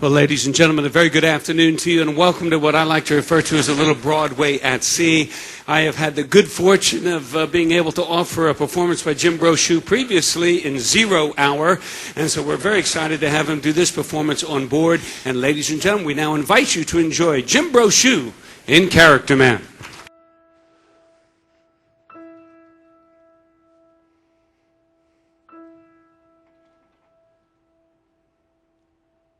Well, ladies and gentlemen, a very good afternoon to you, and welcome to what I like to refer to as a little Broadway at sea. I have had the good fortune of being able to offer a performance by Jim Brochu previously in 0 Hour, and so we're very excited to have him do this performance on board. And ladies and gentlemen, we now invite you to enjoy Jim Brochu in Character Man.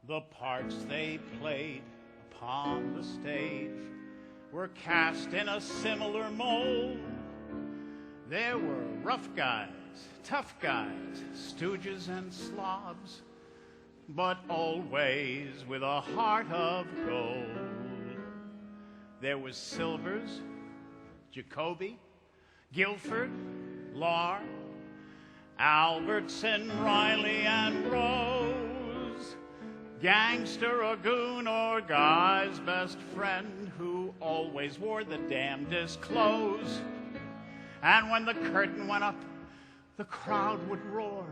The parts they played upon the stage were cast in a similar mold. There were rough guys, tough guys, stooges and slobs, but always with a heart of gold. There was Silvers, Jacoby, Guilford, Lahr, Albertson, Riley, and Rose. Gangster or goon or guy's best friend who always wore the damnedest clothes. And when the curtain went up, the crowd would roar,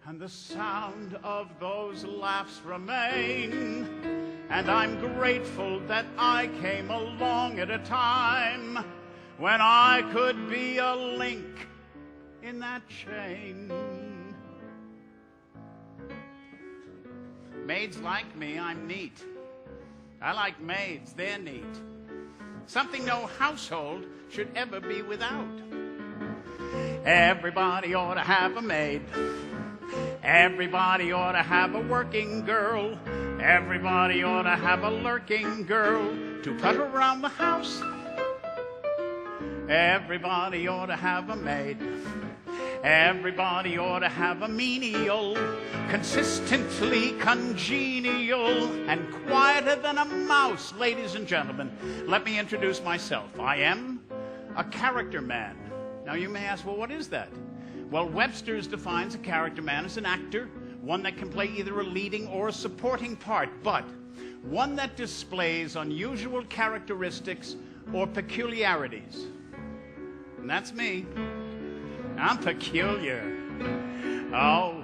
and the sound of those laughs remain. And I'm grateful that I came along at a time when I could be a link in that chain. Maids like me, I'm neat. I like maids, they're neat. Something no household should ever be without. Everybody ought to have a maid. Everybody ought to have a working girl. Everybody ought to have a lurking girl to putter around the house. Everybody ought to have a maid. Everybody ought to have a menial, consistently congenial, and quieter than a mouse. Ladies and gentlemen, let me introduce myself. I am a character man. Now you may ask, well, what is that? Well, Webster's defines a character man as an actor, one that can play either a leading or a supporting part, but one that displays unusual characteristics or peculiarities. And that's me. I'm peculiar. Oh,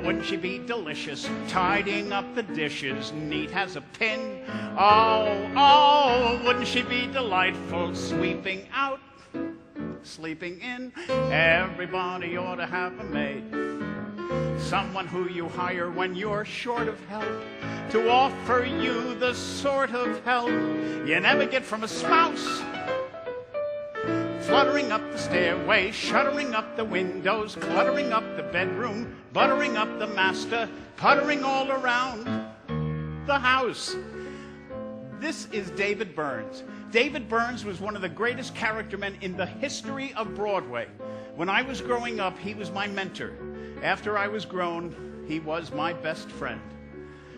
wouldn't she be delicious, tidying up the dishes, neat as a pin? Oh, wouldn't she be delightful, sweeping out, sleeping in? Everybody ought to have a maid, someone who you hire when you're short of help, to offer you the sort of help you never get from a spouse. Fluttering up the stairway, shuttering up the windows, cluttering up the bedroom, buttering up the master, puttering all around the house. This is David Burns. David Burns was one of the greatest character men in the history of Broadway. When I was growing up, he was my mentor. After I was grown, he was my best friend.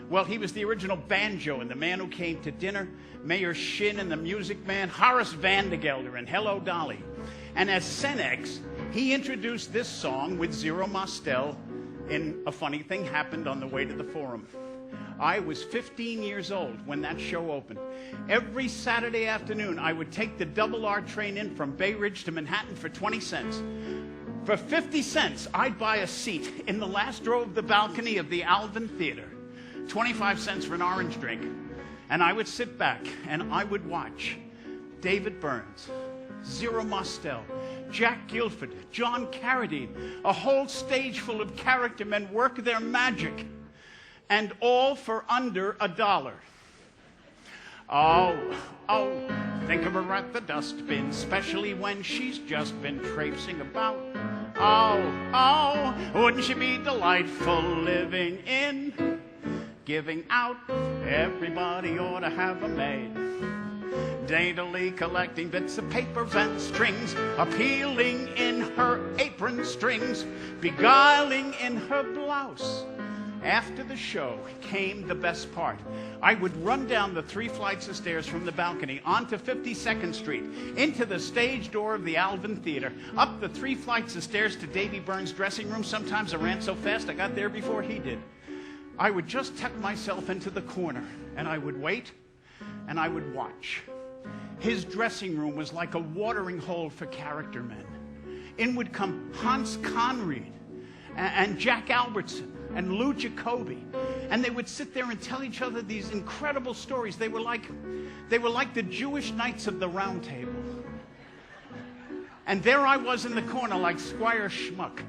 Well, he was the original banjo in The Man Who Came to Dinner, Mayor Shin in The Music Man, Horace Vandergelder in Hello, Dolly. And as Senex, he introduced this song with Zero Mostel in A Funny Thing Happened on the Way to the Forum. I was 15 years old when that show opened. Every Saturday afternoon, I would take the Double R train in from Bay Ridge to Manhattan for 20 cents. For 50 cents, I'd buy a seat in the last row of the balcony of the Alvin Theater. 25 cents for an orange drink. And I would sit back and I would watch David Burns, Zero Mostel, Jack Guilford, John Carradine, a whole stage full of character men work their magic, and all for under $1. Oh, think of her at the dustbin, especially when she's just been traipsing about. Oh, wouldn't she be delightful living in, giving out? Everybody ought to have a maid, daintily collecting bits of papers and strings, appealing in her apron strings, beguiling in her blouse. After the show came the best part. I would run down the 3 flights of stairs from the balcony onto 52nd Street, into the stage door of the Alvin Theater, up the 3 flights of stairs to Davy Burns' dressing room. Sometimes I ran so fast I got there before he did. I would just tuck myself into the corner, and I would wait, and I would watch. His dressing room was like a watering hole for character men. In would come Hans Conried and Jack Albertson, and Lou Jacoby. And they would sit there and tell each other these incredible stories. They were like the Jewish Knights of the Round Table. And there I was in the corner like Squire Schmuck,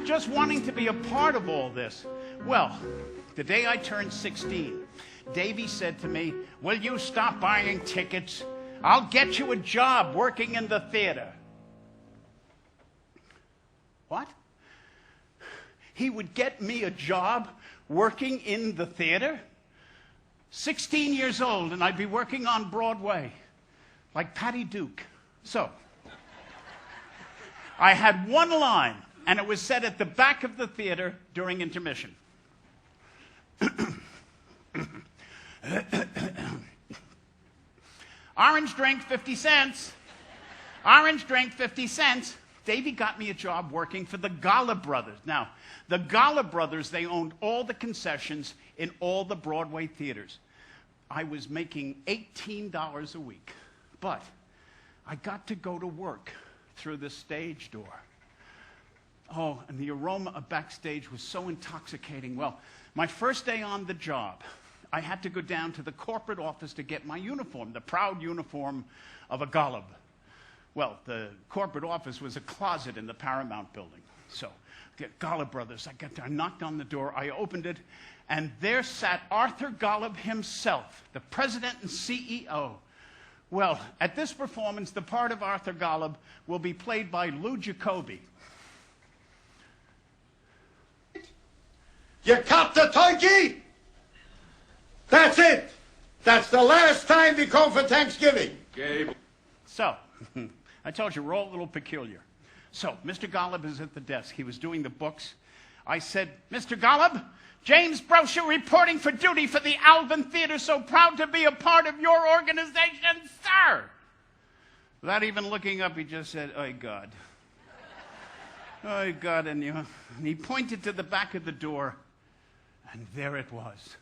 just wanting to be a part of all this. Well, the day I turned 16, Davy said to me, "Will you stop buying tickets? I'll get you a job working in the theater." What? He would get me a job working in the theater? 16 years old, and I'd be working on Broadway, like Patty Duke. So, I had one line, and it was said at the back of the theater during intermission. Orange drink, 50 cents. Orange drink, 50 cents. Davy got me a job working for the Gala Brothers. Now, the Gala Brothers, they owned all the concessions in all the Broadway theaters. I was making $18 a week, but I got to go to work through the stage door. Oh, and the aroma backstage was so intoxicating. Well, my first day on the job, I had to go down to the corporate office to get my uniform, the proud uniform of a Golub. Well, the corporate office was a closet in the Paramount building. So, the Golub Brothers, I knocked on the door, I opened it, and there sat Arthur Golub himself, the president and CEO. Well, at this performance, the part of Arthur Golub will be played by Lou Jacoby. You caught the turkey? That's it. That's the last time we come for Thanksgiving. Gabe. So, I told you, we're all a little peculiar. So, Mr. Golub is at the desk. He was doing the books. I said, "Mr. Golub, James Brosher reporting for duty for the Alvin Theater. So proud to be a part of your organization, sir." Without even looking up, he just said, "Oh, God. Oh, God." And he pointed to the back of the door, and there it was.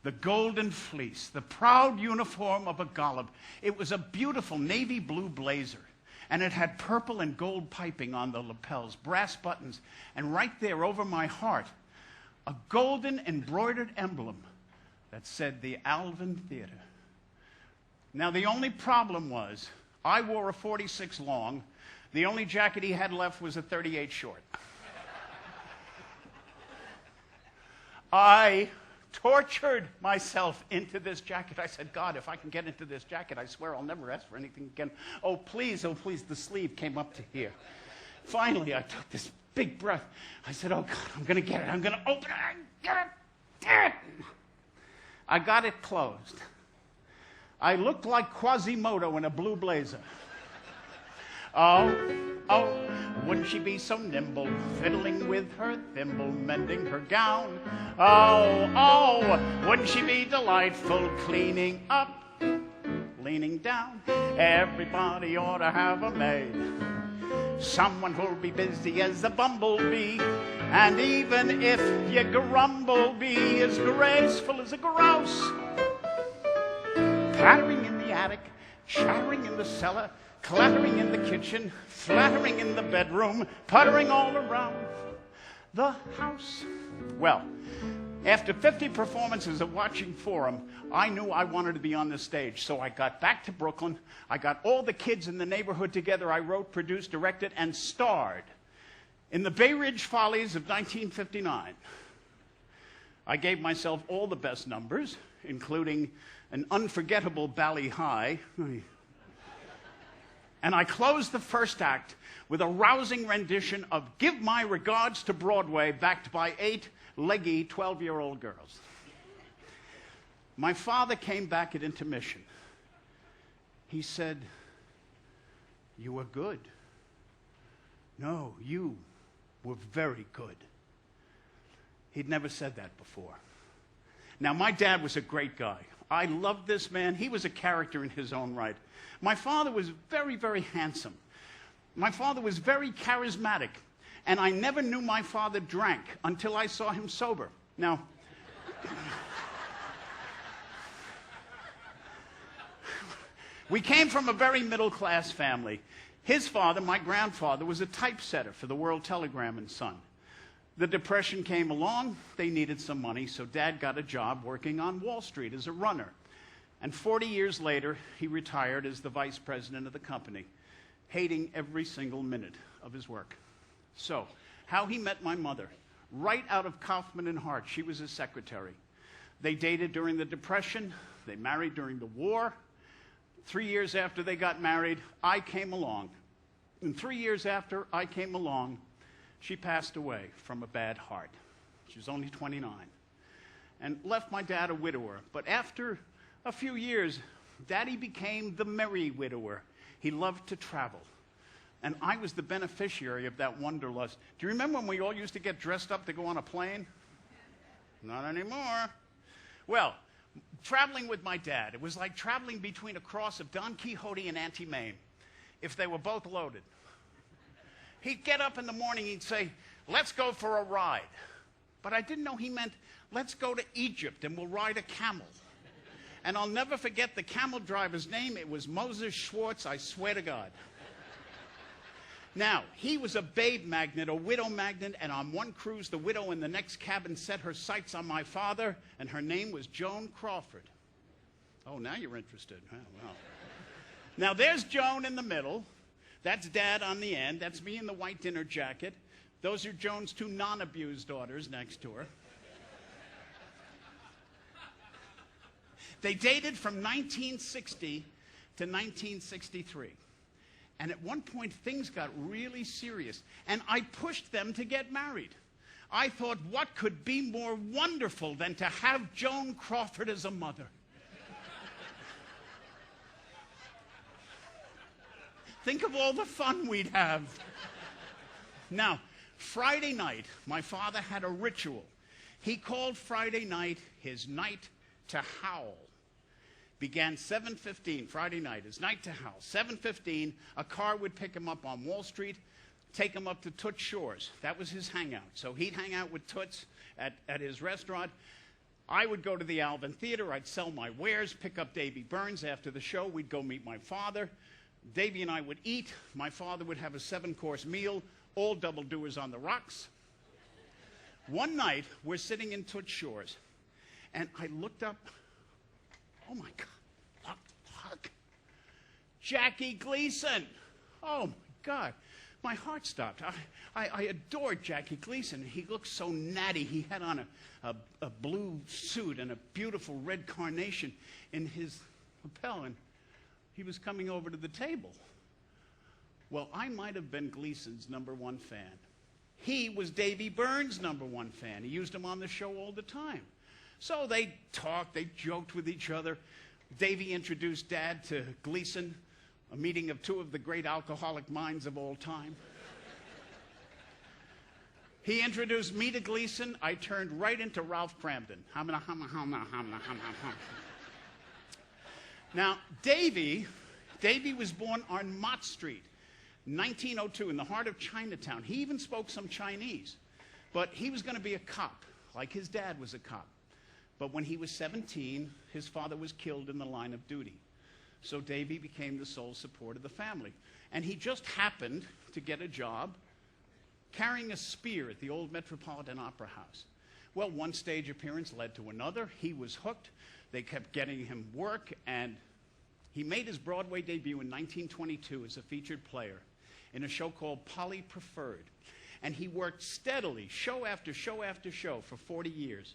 The golden fleece, the proud uniform of a Golub. It was a beautiful navy blue blazer, and it had purple and gold piping on the lapels, brass buttons, and right there over my heart, a golden embroidered emblem that said the Alvin Theater. Now, the only problem was I wore a 46 long. The only jacket he had left was a 38 short. I tortured myself into this jacket. I said, "God, if I can get into this jacket, I swear I'll never ask for anything again. Oh, please, the sleeve came up to here." Finally, I took this big breath. I said, "Oh, God, I'm going to get it. I'm going to open it. I get it." I got it closed. I looked like Quasimodo in a blue blazer. Oh, wouldn't she be so nimble, fiddling with her thimble, mending her gown? Oh, wouldn't she be delightful, cleaning up, leaning down? Everybody ought to have a maid, someone who'll be busy as a bumblebee, and even if you grumble, be as graceful as a grouse. Pattering in the attic, chattering in the cellar, clattering in the kitchen, flattering in the bedroom, puttering all around the house. Well, after 50 performances of watching Forum, I knew I wanted to be on the stage. So I got back to Brooklyn. I got all the kids in the neighborhood together. I wrote, produced, directed, and starred in the Bay Ridge Follies of 1959. I gave myself all the best numbers, including an unforgettable Bally High. And I closed the first act with a rousing rendition of "Give My Regards to Broadway," backed by 8 leggy 12-year-old girls. My father came back at intermission. He said, "You were good." "No, you were very good." He'd never said that before. Now, my dad was a great guy. I loved this man. He was a character in his own right. My father was very, very handsome. My father was very charismatic. And I never knew my father drank until I saw him sober. Now, we came from a very middle-class family. His father, my grandfather, was a typesetter for the World Telegram and Son. The Depression came along. They needed some money, so Dad got a job working on Wall Street as a runner. And 40 years later, he retired as the vice president of the company, hating every single minute of his work. So, how he met my mother, right out of Kaufman and Hart. She was his secretary. They dated during the Depression. They married during the war. 3 years after they got married, I came along. And 3 years after I came along, she passed away from a bad heart. She was only 29. And left my dad a widower. But after a few years, Daddy became the merry widower. He loved to travel. And I was the beneficiary of that wanderlust. Do you remember when we all used to get dressed up to go on a plane? Not anymore. Well, traveling with my dad, it was like traveling between a cross of Don Quixote and Auntie Mame, if they were both loaded. He'd get up in the morning, he'd say, let's go for a ride. But I didn't know he meant, let's go to Egypt and we'll ride a camel. And I'll never forget the camel driver's name. It was Moses Schwartz, I swear to God. Now, he was a babe magnet, a widow magnet, and on one cruise, the widow in the next cabin set her sights on my father, and her name was Joan Crawford. Oh, now you're interested. Oh, well. Now, there's Joan in the middle. That's Dad on the end. That's me in the white dinner jacket. Those are Joan's two non-abused daughters next to her. They dated from 1960 to 1963. And at one point, things got really serious. And I pushed them to get married. I thought, what could be more wonderful than to have Joan Crawford as a mother? Think of all the fun we'd have. Now, Friday night, my father had a ritual. He called Friday night his night to howl. Began 7:15 Friday night, his night to howl. 7:15, a car would pick him up on Wall Street, take him up to Toots Shores. That was his hangout. So he'd hang out with Toots at his restaurant. I would go to the Alvin Theater. I'd sell my wares, pick up Davy Burns after the show. We'd go meet my father. Davy and I would eat. My father would have a 7-course meal, all double-doers on the rocks. One night, we're sitting in Toots Shores, and I looked up. Oh, my God. Look. Jackie Gleason. Oh, my God. My heart stopped. I adored Jackie Gleason. He looked so natty. He had on a blue suit and a beautiful red carnation in his lapel, and he was coming over to the table. Well, I might have been Gleason's #1 fan. He was Davy Burns' #1 fan. He used him on the show all the time. So they talked, they joked with each other. Davy introduced Dad to Gleason, a meeting of two of the great alcoholic minds of all time. He introduced me to Gleason. I turned right into Ralph Cramden. Now, Davy was born on Mott Street, 1902, in the heart of Chinatown. He even spoke some Chinese. But he was going to be a cop, like his dad was a cop. But when he was 17, his father was killed in the line of duty. So Davy became the sole support of the family. And he just happened to get a job carrying a spear at the old Metropolitan Opera House. Well, one stage appearance led to another. He was hooked. They kept getting him work, and he made his Broadway debut in 1922 as a featured player in a show called Polly Preferred. And he worked steadily, show after show after show, for 40 years.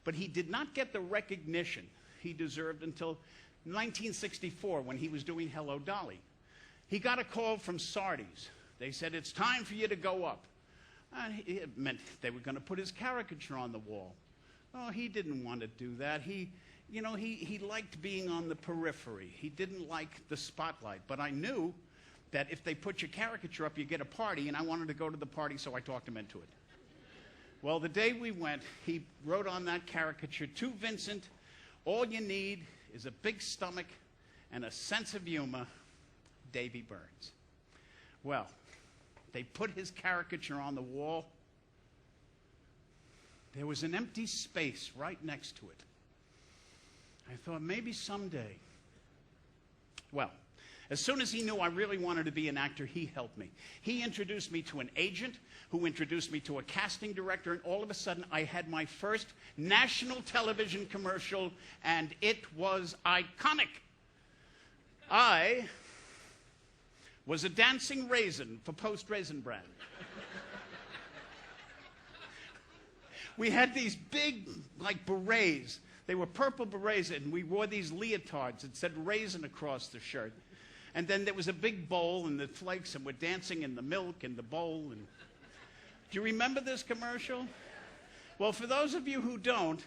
But he did not get the recognition he deserved until 1964, when he was doing Hello, Dolly. He got a call from Sardi's. They said, it's time for you to go up. It meant they were going to put his caricature on the wall. Oh, he didn't want to do that. He liked being on the periphery. He didn't like the spotlight. But I knew that if they put your caricature up, you get a party, and I wanted to go to the party, so I talked him into it. Well, the day we went, he wrote on that caricature, to Vincent, all you need is a big stomach and a sense of humor, Davy Burns. Well, they put his caricature on the wall. There was an empty space right next to it. I thought, maybe someday. Well, As soon as he knew I really wanted to be an actor, he helped me. He introduced me to an agent who introduced me to a casting director, and all of a sudden I had my first national television commercial, and it was iconic. I was a dancing raisin for Post Raisin Bran. We had these big, like, berets. They were purple berets, and we wore these leotards that said raisin across the shirt. And then there was a big bowl and the flakes, and we're dancing in the milk and the bowl. And do you remember this commercial? Well, for those of you who don't,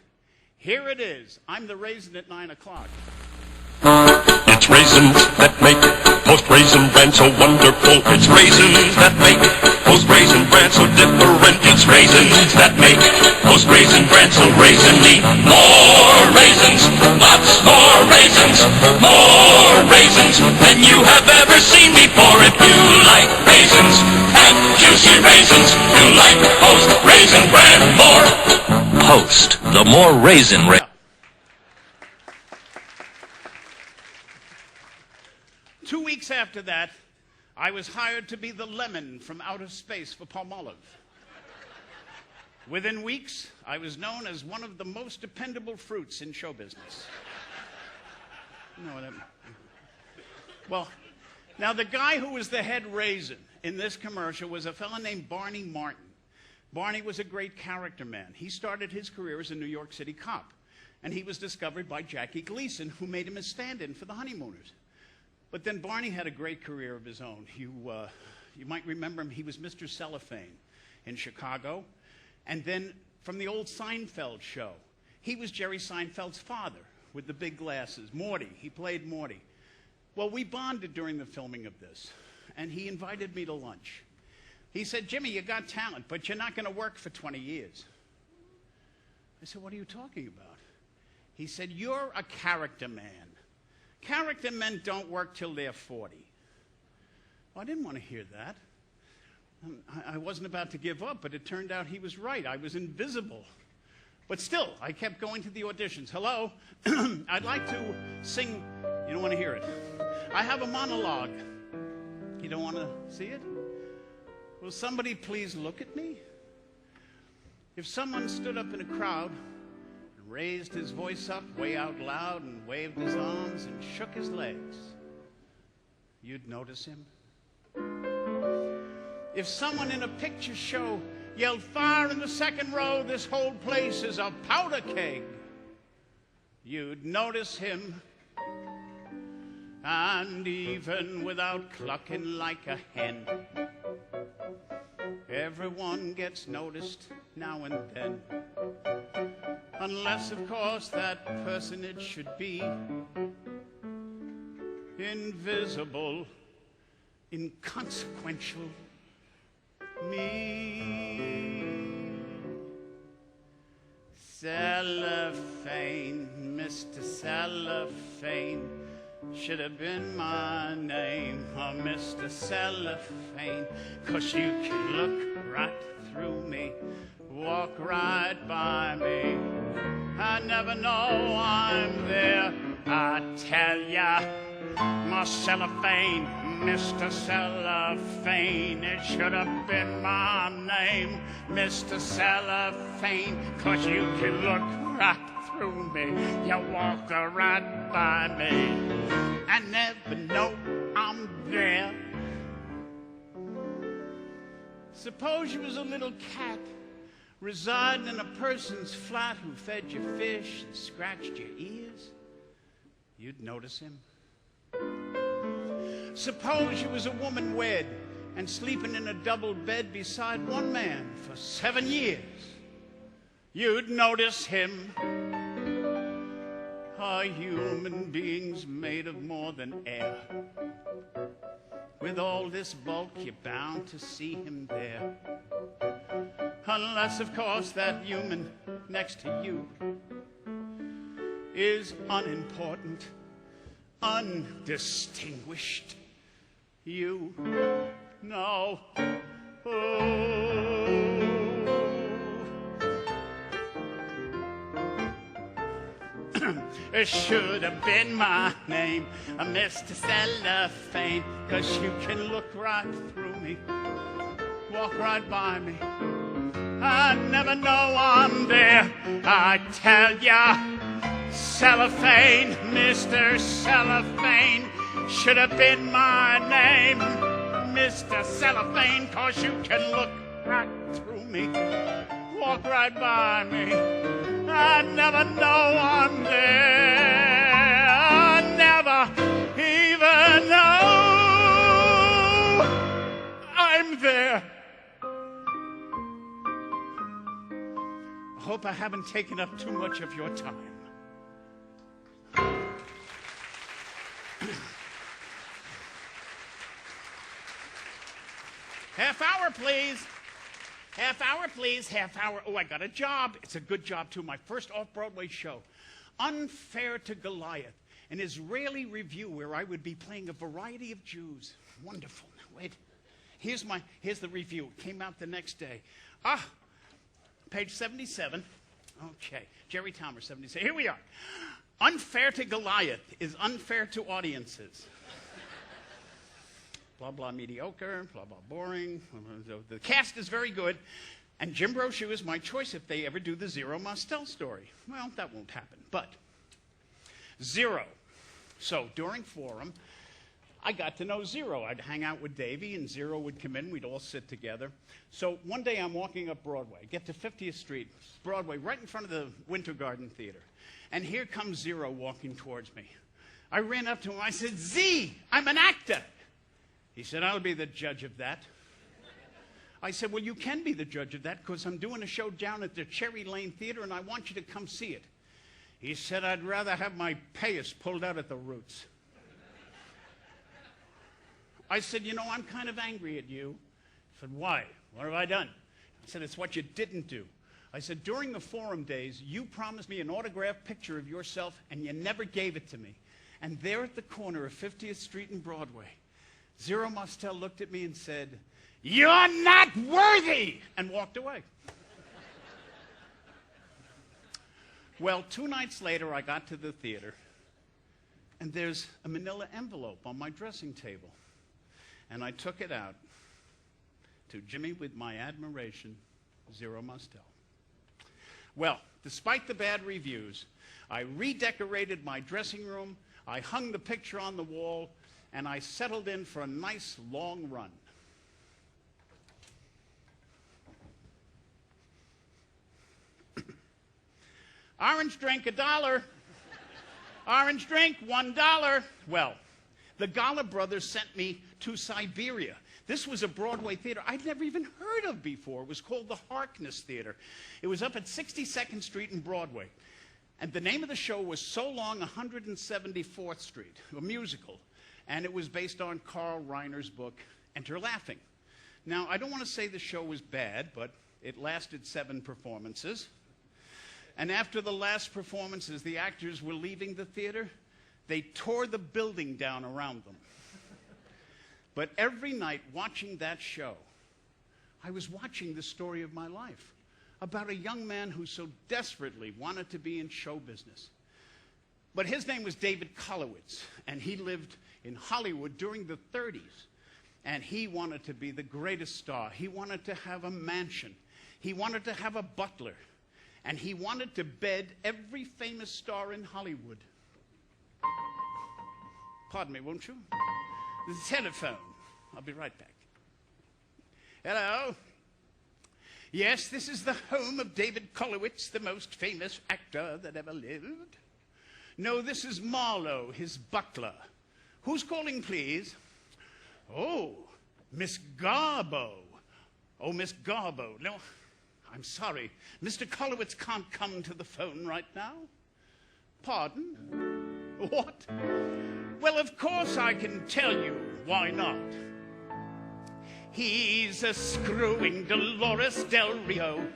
here it is. I'm the raisin at 9 o'clock. It's raisins that make Post Raisin Bran so wonderful. It's raisins that make Post Raisin Bran so different. It's raisins that make Post Raisin Bran so raisiny. More raisins, lots more raisins, more raisins than you have ever seen before. If you like raisins and juicy raisins, you like Post Raisin Bran more. Post, the more raisin. 2 weeks after that, I was hired to be the lemon from outer space for Palmolive. Within weeks, I was known as one of the most dependable fruits in show business. You know what I mean? Well, now the guy who was the head raisin in this commercial was a fellow named Barney Martin. Barney was a great character man. He started his career as a New York City cop, and he was discovered by Jackie Gleason, who made him a stand-in for the Honeymooners. But then Barney had a great career of his own. You might remember him. He was Mr. Cellophane in Chicago. And then from the old Seinfeld show, he was Jerry Seinfeld's father with the big glasses. Morty. He played Morty. Well, we bonded during the filming of this, and he invited me to lunch. He said, "Jimmy, you got talent, but you're not going to work for 20 years. I said, "What are you talking about?" He said, "You're a character man. Character men don't work till they're 40. Well, I didn't want to hear that. I wasn't about to give up, but it turned out he was right. I was invisible. But still, I kept going to the auditions. Hello, I'd like to sing. You don't want to hear it. I have a monologue. You don't want to see it? Will somebody please look at me? If someone stood up in a crowd, raised his voice up way out loud and waved his arms and shook his legs, you'd notice him. If someone in a picture show yelled far in the second row, "This whole place is a powder keg," you'd notice him. And even without clucking like a hen, everyone gets noticed now and then. Unless, of course, that personage should be invisible, inconsequential me. Cellophane, Mr. Cellophane, should have been my name, oh, Mr. Cellophane, 'cause you can look right through me, walk right by me. I never know I'm there, I tell ya, my cellophane, Mr. Cellophane, it should have been my name, Mr. Cellophane, 'cause you can look right through me, you walk right by me, I never know I'm there. Suppose you was a little cat residing in a person's flat who fed you fish and scratched your ears, you'd notice him. Suppose you was a woman wed and sleeping in a double bed beside one man for 7 years, you'd notice him. Are human beings made of more than air? With all this bulk, you're bound to see him there. Unless, of course, that human next to you is unimportant, undistinguished. You know. It should have been my name, Mr. Cellophane, 'cause you can look right through me, walk right by me. I never know I'm there, I tell ya. Cellophane, Mr. Cellophane, should have been my name, Mr. Cellophane, 'cause you can look right through me, walk right by me. I never know I'm there, I never even know I'm there. I hope I haven't taken up too much of your time. Half hour, please. Half hour, please. Half hour. Oh, I got a job. It's a good job, too. My first off-Broadway show, Unfair to Goliath, an Israeli review where I would be playing a variety of Jews. Wonderful. Now, wait. Here's the review. It came out the next day. Page 77. Okay. Jerry Talmer, 77. Here we are. Unfair to Goliath is unfair to audiences. Blah, blah, mediocre, blah, blah, boring. The cast is very good. And Jim Brochu is my choice if they ever do the Zero Mostel story. Well, that won't happen. But Zero. So during Forum, I got to know Zero. I'd hang out with Davey, and Zero would come in. We'd all sit together. So one day I'm walking up Broadway. Get to 50th Street, Broadway, right in front of the Winter Garden Theater. And here comes Zero walking towards me. I ran up to him. I said, Z, I'm an actor. He said, I'll be the judge of that. I said, well, you can be the judge of that because I'm doing a show down at the Cherry Lane Theater and I want you to come see it. He said, I'd rather have my payas pulled out at the roots. I said, you know, I'm kind of angry at you. He said, why? What have I done? I said, it's what you didn't do. I said, during the Forum days, you promised me an autographed picture of yourself and you never gave it to me. And there at the corner of 50th Street and Broadway, Zero Mostel looked at me and said, you're not worthy, and walked away. Well, 2 nights later, I got to the theater, and there's a manila envelope on my dressing table. And I took it out to Jimmy with my admiration, Zero Mostel. Well, despite the bad reviews, I redecorated my dressing room, I hung the picture on the wall, and I settled in for a nice long run. Orange drink, $1. Orange drink, $1. Well, the Gala brothers sent me to Siberia. This was a Broadway theater I'd never even heard of before. It was called the Harkness Theater. It was up at 62nd Street and Broadway. And the name of the show was So Long 174th Street, a musical. And it was based on Carl Reiner's book, Enter Laughing. Now, I don't want to say the show was bad, but it lasted 7 performances. And after the last performances, the actors were leaving the theater. They tore the building down around them. But every night watching that show, I was watching the story of my life about a young man who so desperately wanted to be in show business. But his name was David Kolowitz, and he lived in Hollywood during the 30s. And he wanted to be the greatest star. He wanted to have a mansion. He wanted to have a butler. And he wanted to bed every famous star in Hollywood. Pardon me, won't you? The telephone. I'll be right back. Hello? Yes, this is the home of David Kolowitz, the most famous actor that ever lived. No, this is Marlowe, his butler. Who's calling, please? Oh, Miss Garbo. Oh, Miss Garbo. No, I'm sorry. Mr. Kolowitz can't come to the phone right now. Pardon? What? Well, of course I can tell you. Why not? He's a screwing Dolores Del Rio.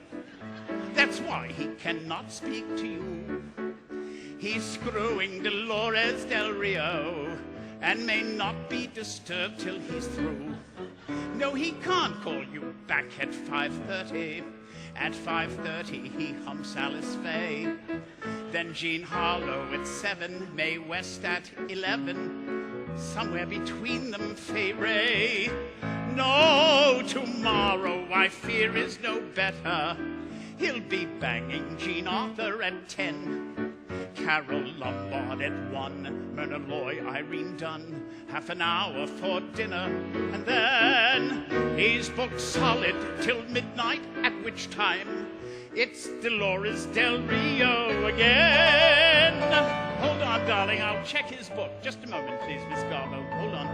That's why he cannot speak to you. He's screwing Dolores Del Rio and may not be disturbed till he's through. No, he can't call you back at 5:30. At 5:30 he humps Alice Faye. Then Jean Harlow at 7, Mae West at 11. Somewhere between them, Fay Ray. No, tomorrow I fear is no better. He'll be banging Jean Arthur at 10. Carol Lombard at 1. Myrna Loy, Irene Dunn. Half an hour for dinner. And then he's booked solid till midnight, at which time it's Dolores Del Rio again. Hold on, darling. I'll check his book. Just a moment, please, Miss Garbo. Hold on.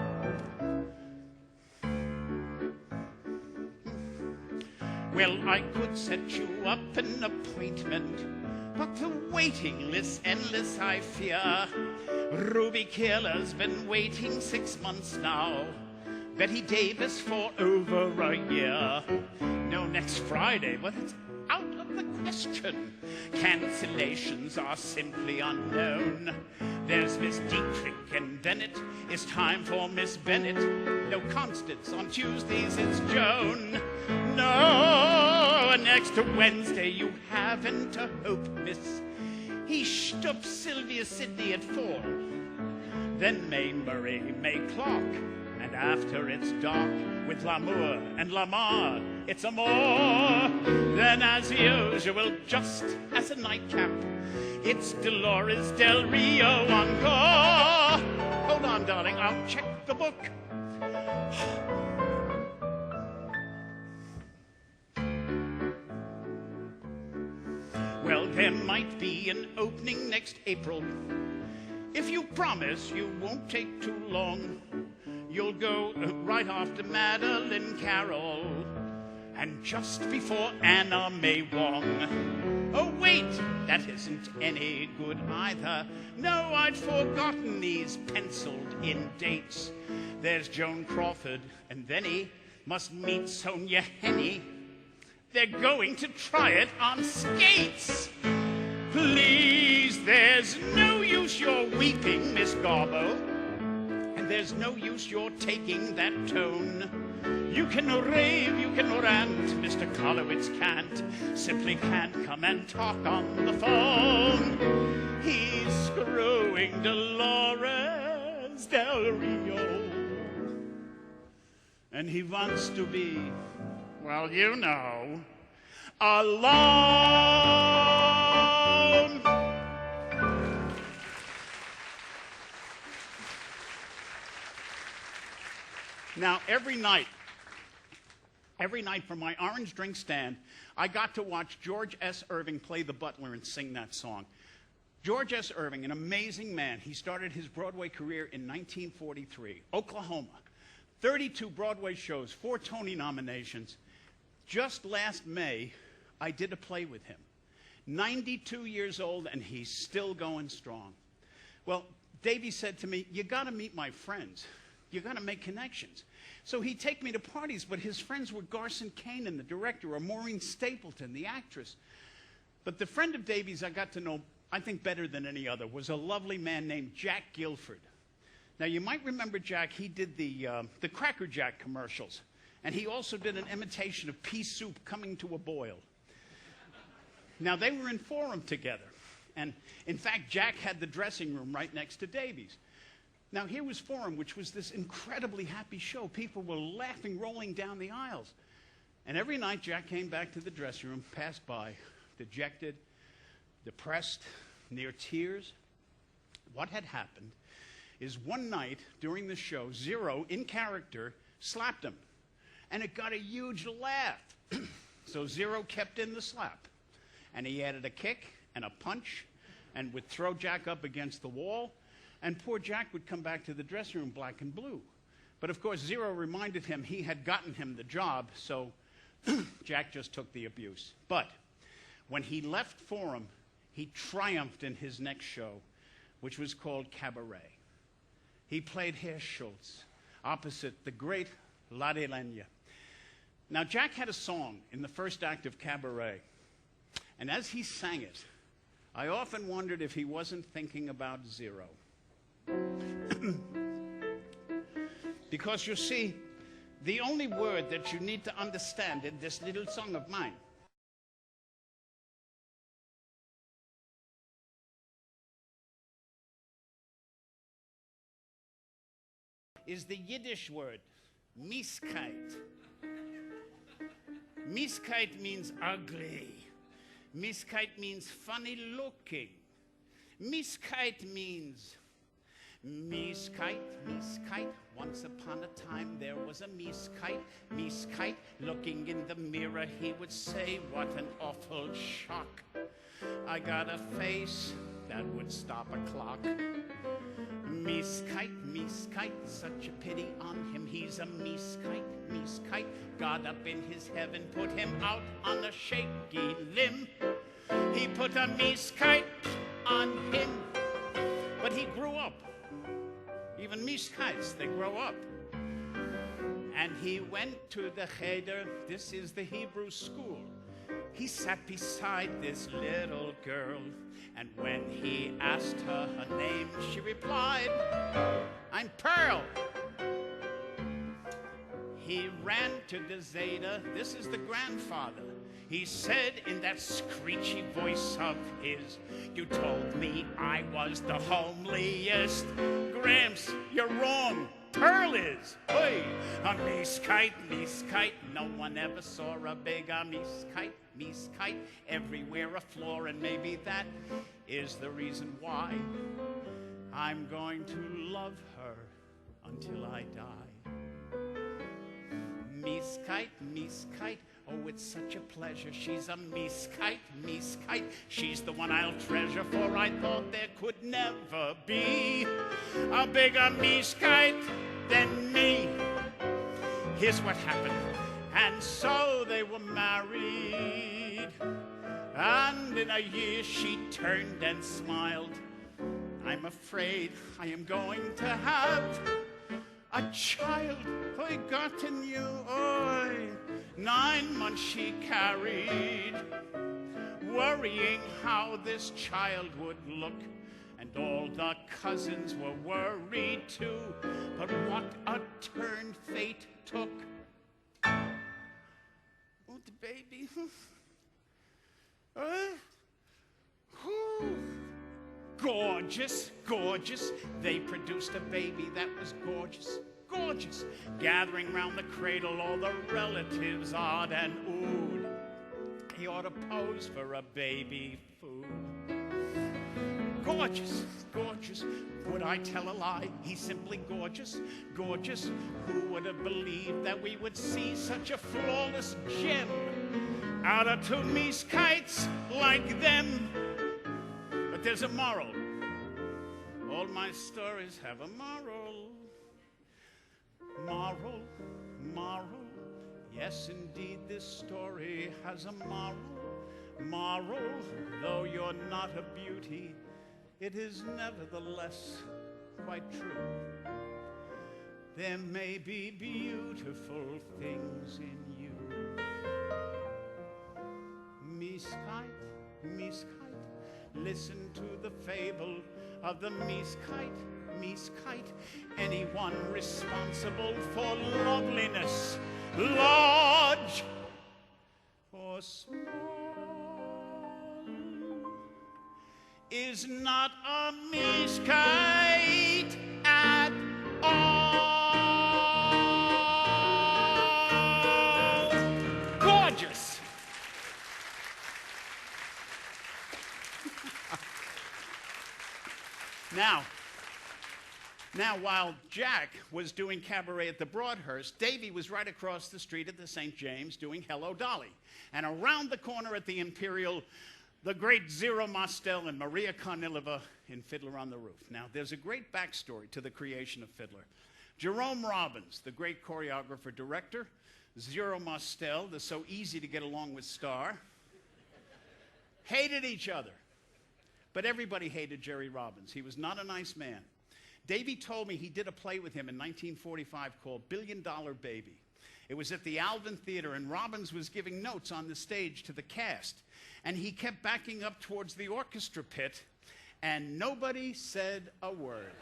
Well, I could set you up an appointment, but the waiting list's endless, I fear. Ruby Killer's been waiting 6 months now. Betty Davis for over a year. No, next Friday, but it's out of the question. Cancellations are simply unknown. There's Miss Dietrich, and then it is time for Miss Bennett. No Constance, on Tuesdays it's Joan. No, next Wednesday you haven't a hope, miss. He stuffed Sylvia Sidney at 4. Then May Murray, May Clark. And after it's dark with Lamour and Lamar, it's a more. Then as usual, just as a nightcap, it's Dolores Del Rio encore. Hold on, darling, I'll check the book. Well, there might be an opening next April. If you promise you won't take too long, you'll go right after Madeline Carroll and just before Anna May Wong. Oh, wait, that isn't any good either. No, I'd forgotten these penciled-in dates. There's Joan Crawford, and then he must meet Sonia Henney. They're going to try it on skates. Please, there's no use your weeping, Miss Garbo. And there's no use your taking that tone. You can rave, you can rant, Mr. Kolowitz can't. Simply can't come and talk on the phone. He's screwing Dolores Del Rio. And he wants to be, well, you know, alone. Now, every night from my orange drink stand, I got to watch George S. Irving play the butler and sing that song. George S. Irving, an amazing man. He started his Broadway career in 1943, Oklahoma. 32 Broadway shows, 4 Tony nominations. Just last May, I did a play with him. 92 years old, and he's still going strong. Well, Davy said to me, you got to meet my friends. You got to make connections. So he'd take me to parties, but his friends were Garson Kanin, the director, or Maureen Stapleton, the actress. But the friend of Davy's I got to know, I think better than any other, was a lovely man named Jack Guilford. Now, you might remember Jack. He did the Cracker Jack commercials. And he also did an imitation of pea soup coming to a boil. Now, they were in Forum together. And, in fact, Jack had the dressing room right next to Davy's. Now, here was Forum, which was this incredibly happy show. People were laughing, rolling down the aisles. And every night, Jack came back to the dressing room, passed by, dejected, depressed, near tears. What had happened is one night during the show, Zero, in character, slapped him. And it got a huge laugh. So Zero kept in the slap. And he added a kick and a punch and would throw Jack up against the wall. And poor Jack would come back to the dressing room black and blue. But of course, Zero reminded him he had gotten him the job, so Jack just took the abuse. But when he left Forum, he triumphed in his next show, which was called Cabaret. He played Herr Schultz opposite the great Lade Lenya. Now, Jack had a song in the first act of Cabaret, and as he sang it, I often wondered if he wasn't thinking about Zero. Because you see, the only word that you need to understand in this little song of mine is the Yiddish word, miskite. Miskite means ugly. Miskite means funny looking. Miskite means miskite, miskite. Once upon a time there was a miskite. Miskite, looking in the mirror, he would say, what an awful shock. I got a face that would stop a clock. Miskite, miskite, such a pity on him. He's a miskite, miskite. God up in his heaven put him out on a shaky limb. He put a miskite on him, but he grew up. Even miskites, they grow up. And he went to the cheder, this is the Hebrew school. He sat beside this little girl, and when he asked her her name, she replied, I'm Pearl. He ran to the Zeta, this is the grandfather. He said in that screechy voice of his, you told me I was the homeliest. Gramps, you're wrong. Pearl is. Hey, a miskite, miskite. No one ever saw a bigger miskite, miskite. Everywhere a floor, and maybe that is the reason why I'm going to love her until I die. Miskite, miskite. Oh, it's such a pleasure. She's a miskite, miskite. She's the one I'll treasure, for I thought there could never be a bigger miskite than me. Here's what happened. And so they were married. And in a year she turned and smiled. I'm afraid I am going to have a child. I gotten you, oi. 9 months she carried, worrying how this child would look. And all the cousins were worried too. But what a turn fate took. Oh, the baby. Gorgeous, gorgeous. They produced a baby that was gorgeous, gorgeous. Gathering round the cradle all the relatives odd and oohed. He ought to pose for a baby food. Gorgeous, gorgeous. Would I tell a lie? He's simply gorgeous, gorgeous. Who would have believed that we would see such a flawless gem out of 2 miskites like them? But there's a moral. All my stories have a moral. Moral, moral. Yes, indeed, this story has a moral. Moral, though you're not a beauty, it is nevertheless quite true. There may be beautiful things in you. Miskite, miskite, listen to the fable of the miskite, miskite. Anyone responsible for loveliness, large or small, is not a miskite at all. Gorgeous. Now, while Jack was doing cabaret at the Broadhurst, Davy was right across the street at the St. James doing Hello, Dolly. And around the corner at the Imperial, the great Zero Mostel and Maria Kornilova in Fiddler on the Roof. Now, there's a great backstory to the creation of Fiddler. Jerome Robbins, the great choreographer-director, Zero Mostel, the so easy to get along with star, hated each other. But everybody hated Jerry Robbins. He was not a nice man. Davy told me he did a play with him in 1945 called $1 Billion Baby. It was at the Alvin Theater, and Robbins was giving notes on the stage to the cast. And he kept backing up towards the orchestra pit, and nobody said a word.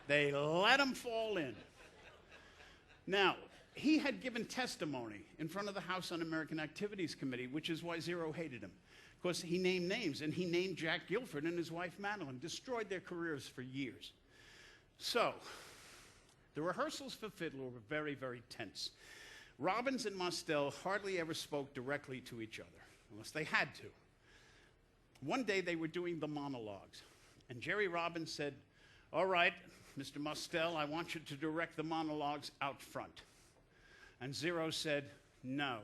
They let him fall in. Now, he had given testimony in front of the House Un-American Activities Committee, which is why Zero hated him. Of course, he named names, and he named Jack Guilford and his wife Madeline, destroyed their careers for years. So, The rehearsals for fiddler were very, very tense. Robbins and Mostel hardly ever spoke directly to each other, unless they had to. One day they were doing the monologues, and Jerry Robbins said, "All right, Mr. Mostel, I want you to direct the monologues out front." And Zero said, "No."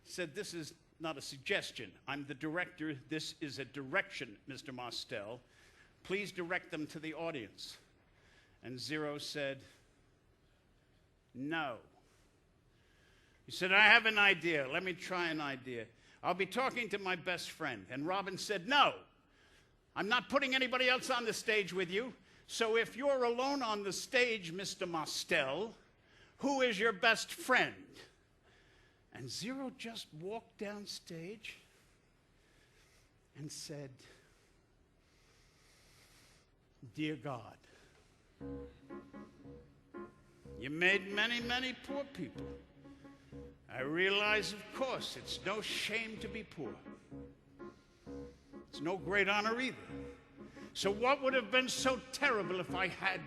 He said, "This is not a suggestion. I'm the director. This is a direction, Mr. Mostel. Please direct them to the audience." And Zero said, "No." He said, "I have an idea. Let me try an idea. I'll be talking to my best friend." And Robbins said, "No. I'm not putting anybody else on the stage with you. So if you're alone on the stage, Mr. Mostel, who is your best friend?" And Zero just walked down stage and said, "Dear God, you made many, many poor people. I realize, of course, it's no shame to be poor. It's no great honor either. So what would have been so terrible if I had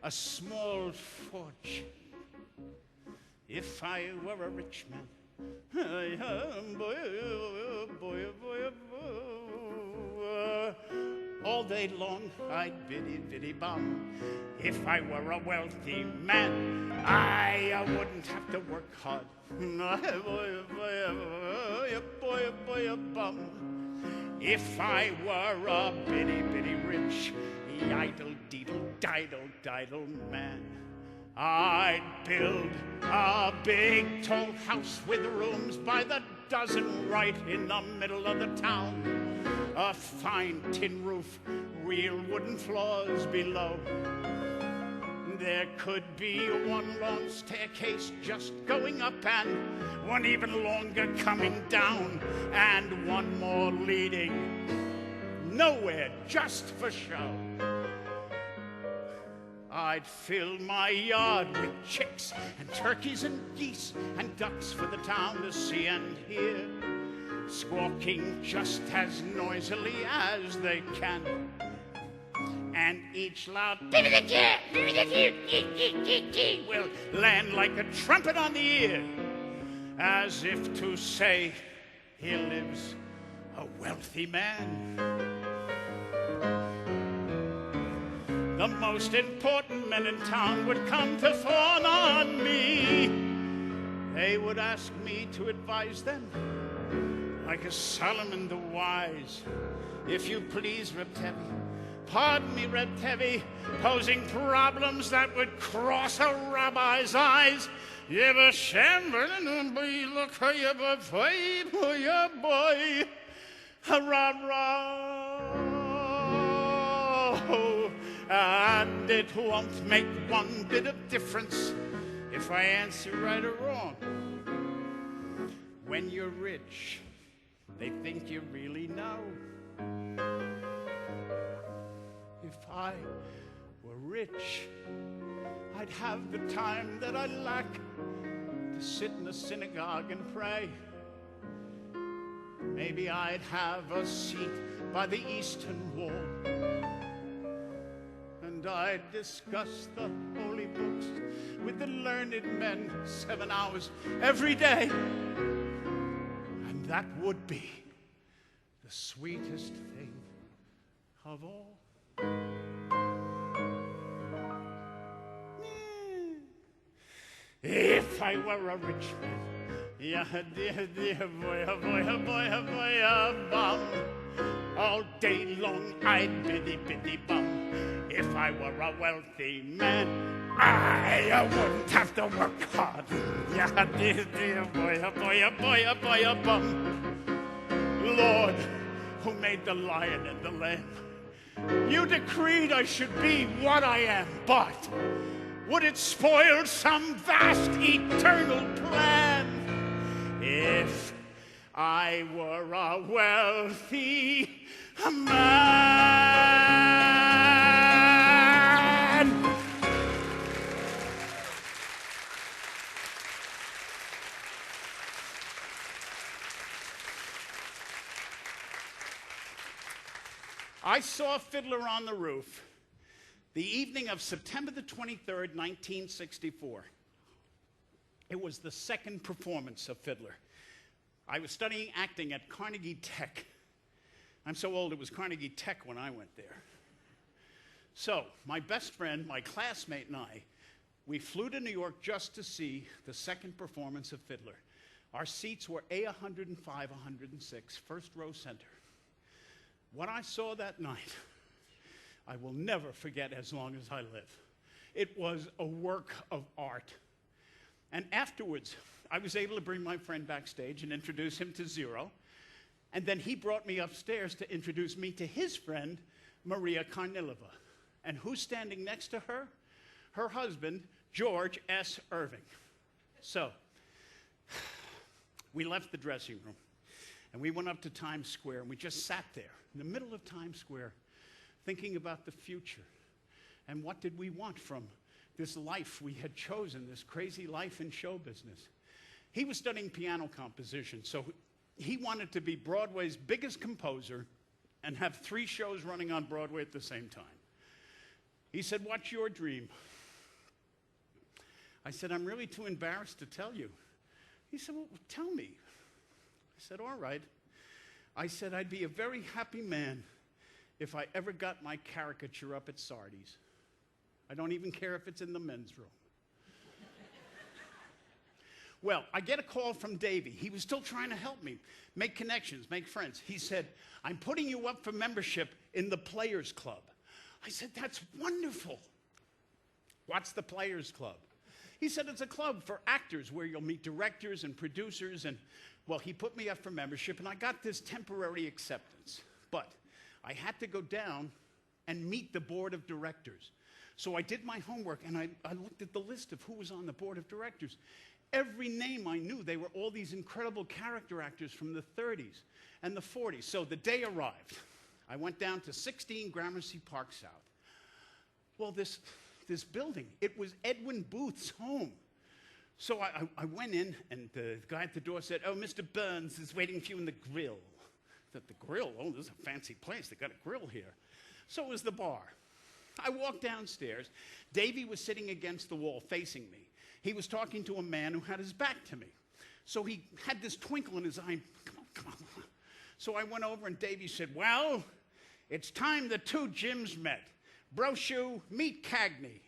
a small fortune? If I were a rich man, all day long I'd biddy bum. If I were a wealthy man, I wouldn't have to work hard. If I were a bitty rich, idle man, I'd build a big tall house with rooms by the dozen right in the middle of the town. A fine tin roof, real wooden floors below. There could be one long staircase just going up and one even longer coming down and one more leading nowhere, just for show. I'd fill my yard with chicks and turkeys and geese and ducks for the town to see and hear, squawking just as noisily as they can. And each loud will land like a trumpet on the ear, as if to say, "Here lives a wealthy man." The most important men in town would come to fawn on me. They would ask me to advise them, like a Solomon the Wise. "If you please, Reptevi, pardon me, Reptevi, posing problems that would cross a rabbi's eyes. And it won't make one bit of difference if I answer right or wrong. When you're rich, they think you really know. If I were rich, I'd have the time that I lack to sit in the synagogue and pray. Maybe I'd have a seat by the eastern wall, and I'd discuss the holy books with the learned men 7 hours every day. And that would be the sweetest thing of all. If I were a rich man, bum, all day long I'd biddy bum. If I were a wealthy man, I wouldn't have to work hard. Bum. Lord, who made the lion and the lamb, you decreed I should be what I am, but would it spoil some vast eternal plan if I were a wealthy man? I saw Fiddler on the Roof The evening of September the 23rd, 1964. It was the second performance of Fiddler. I was studying acting at Carnegie Tech. I'm so old, it was Carnegie Tech when I went there. So, my best friend, my classmate, and I, we flew to New York just to see the second performance of Fiddler. Our seats were A105, 106, first row center. What I saw that night, I will never forget as long as I live. It was a work of art. And afterwards, I was able to bring my friend backstage and introduce him to Zero. And then he brought me upstairs to introduce me to his friend, Maria Karnilova. And who's standing next to her? Her husband, George S. Irving. So, we left the dressing room, and we went up to Times Square, and we just sat there in the middle of Times Square, thinking about the future. And what did we want from this life we had chosen, this crazy life in show business? He was studying piano composition, so he wanted to be Broadway's biggest composer and have 3 shows running on Broadway at the same time. He said, "What's your dream?" I said, "I'm really too embarrassed to tell you." He said, "Well, tell me." I said, "All right." I said, "I'd be a very happy man if I ever got my caricature up at Sardi's. I don't even care if it's in the men's room." Well, I get a call from Davy. He was still trying to help me, make connections, make friends. He said, "I'm putting you up for membership in the Players Club." I said, "That's wonderful." "What's the Players Club?" He said, "It's a club for actors where you'll meet directors and producers." And, well, he put me up for membership, and I got this temporary acceptance. But I had to go down and meet the board of directors. So I did my homework, and I looked at the list of who was on the board of directors. Every name I knew, they were all these incredible character actors from the 30s and the 40s. So the day arrived. I went down to 16 Gramercy Park South. Well, this building, it was Edwin Booth's home. So I went in, and the guy at the door said, "Oh, Mr. Burns is waiting for you in the grill." I thought, "The grill? Oh, this is a fancy place. They got a grill here." So it was the bar. I walked downstairs. Davy was sitting against the wall facing me. He was talking to a man who had his back to me. So he had this twinkle in his eye. Come on. So I went over, and Davy said, "Well, it's time the 2 Jims met. Brochu, meet Cagney."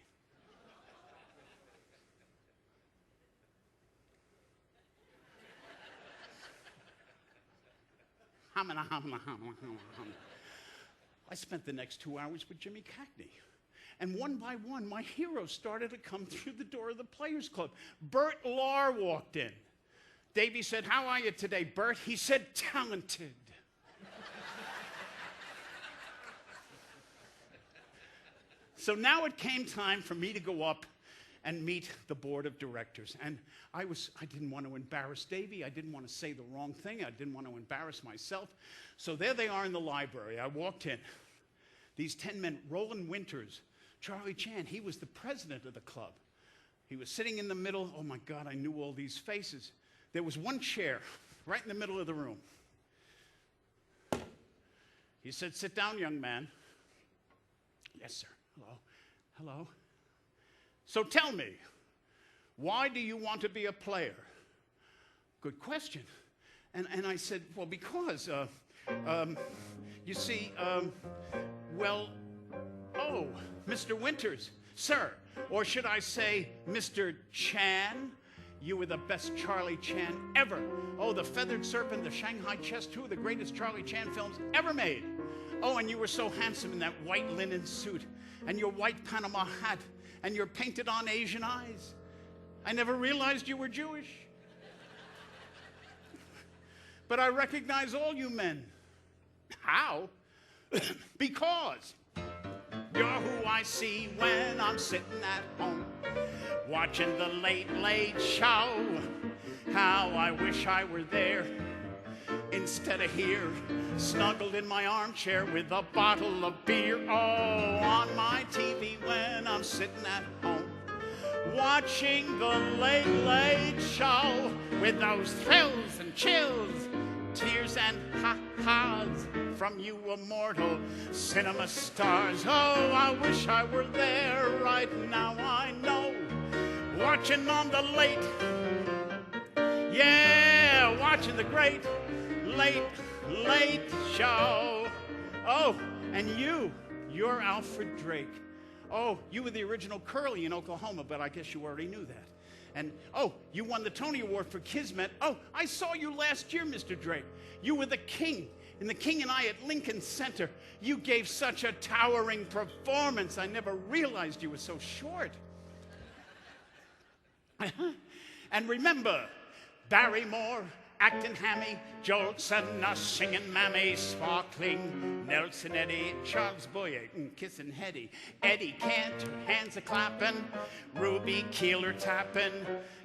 I spent the next 2 hours with Jimmy Cagney. And one by one, my heroes started to come through the door of the Players Club. Bert Lahr walked in. Davy said, "How are you today, Bert?" He said, "Talented." So now it came time for me to go up and meet the board of directors. And I didn't want to embarrass Davy. I didn't want to say the wrong thing. I didn't want to embarrass myself. So there they are in the library. I walked in. These 10 men, Roland Winters, Charlie Chan, he was the president of the club. He was sitting in the middle. Oh my God, I knew all these faces. There was one chair right in the middle of the room. He said, "Sit down, young man." "Yes, sir." Hello. "So tell me, why do you want to be a player?" "Good question." And I said, "Well, because, you see, Mr. Winters, sir, or should I say Mr. Chan? You were the best Charlie Chan ever. Oh, The Feathered Serpent, The Shanghai Chess, 2 of the greatest Charlie Chan films ever made. Oh, and you were so handsome in that white linen suit, and your white Panama hat, and your painted-on Asian eyes. I never realized you were Jewish. But I recognize all you men." "How?" "Because you're who I see when I'm sitting at home, watching the Late Late Show. How I wish I were there instead of here, snuggled in my armchair with a bottle of beer. Oh, on my TV when I'm sitting at home, watching the Late Late Show with those thrills and chills, tears and ha-has, from you immortal cinema stars. Oh, I wish I were there right now, I know, watching on the late, yeah, watching the great late show. Oh, and you're Alfred Drake. Oh, you were the original Curly in Oklahoma, but I guess you already knew that. And, oh, you won the Tony Award for Kismet. Oh, I saw you last year, Mr. Drake. You were the king in The King and I at Lincoln Center. You gave such a towering performance. I never realized you were so short. And remember, Barrymore, acting hammy, Jolson, singing mammy, Sparkling, Nelson Eddy, Charles Boyer, kissing Hetty, Eddie Cantor, hands a-clapping, Ruby Keeler tapping,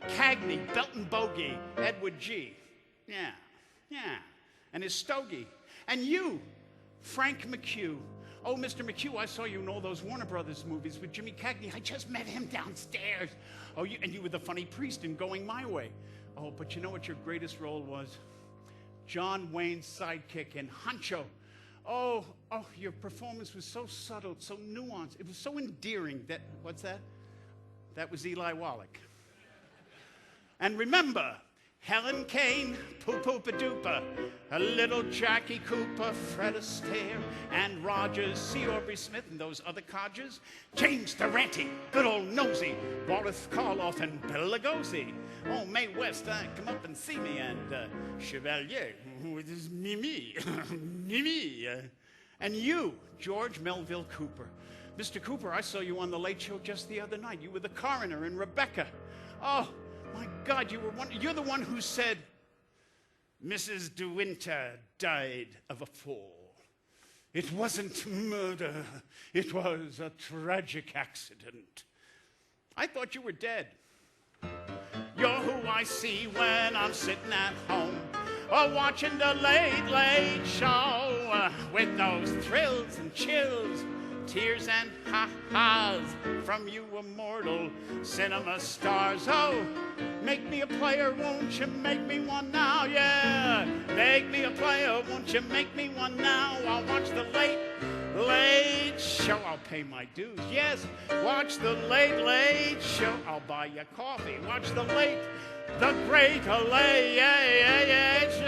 Cagney, Belton Bogey, Edward G. Yeah, and his stogie. And you, Frank McHugh. Oh, Mr. McHugh, I saw you in all those Warner Brothers movies with Jimmy Cagney. I just met him downstairs. Oh, and you were the funny priest in Going My Way. Oh, but you know what your greatest role was? John Wayne's sidekick in Huncho. Oh, your performance was so subtle, so nuanced. It was so endearing that, what's that? That was Eli Wallach. And remember, Helen Kane, Poo-Poo-Pa-Doopa, a little Jackie Cooper, Fred Astaire, and Rogers, C. Aubrey Smith, and those other codgers, James Durante, good old Nosy, Boris Karloff, and Bill Lugosi. Oh, Mae West, come up and see me, and Chevalier, with his Mimi, Mimi. And you, George Melville Cooper. Mr. Cooper, I saw you on The Late Show just the other night. You were the coroner in Rebecca. Oh, my God, you're the one who said, Mrs. De Winter died of a fall. It wasn't murder. It was a tragic accident. I thought you were dead. You're who I see when I'm sitting at home or watching the late show with those thrills and chills, tears and ha-has from you immortal cinema stars. Oh, make me a player, won't you make me one now? Yeah, make me a player, won't you make me one now? I'll watch the late show, I'll pay my dues. Yes, watch the late show, I'll buy you coffee. Watch the great late show.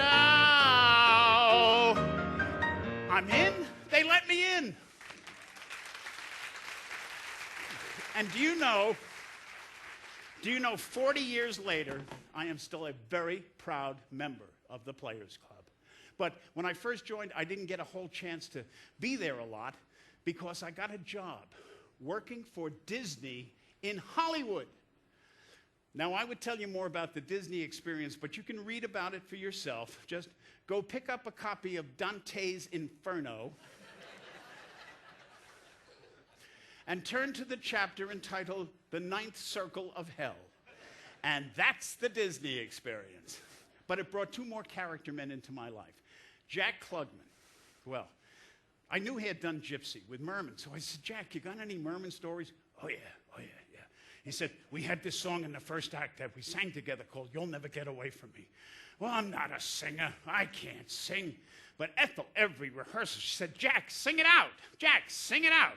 I'm in, they let me in. And do you know, 40 years later, I am still a very proud member of the Players Club. But when I first joined, I didn't get a whole chance to be there a lot because I got a job working for Disney in Hollywood. Now, I would tell you more about the Disney experience, but you can read about it for yourself. Just go pick up a copy of Dante's Inferno and turn to the chapter entitled The Ninth Circle of Hell. And that's the Disney experience. But it brought two more character men into my life. Jack Klugman. Well, I knew he had done Gypsy with Merman, so I said, Jack, you got any Merman stories? Oh yeah. He said, we had this song in the first act that we sang together called You'll Never Get Away From Me. Well, I'm not a singer. I can't sing. But Ethel, every rehearsal, she said, Jack, sing it out. Jack, sing it out.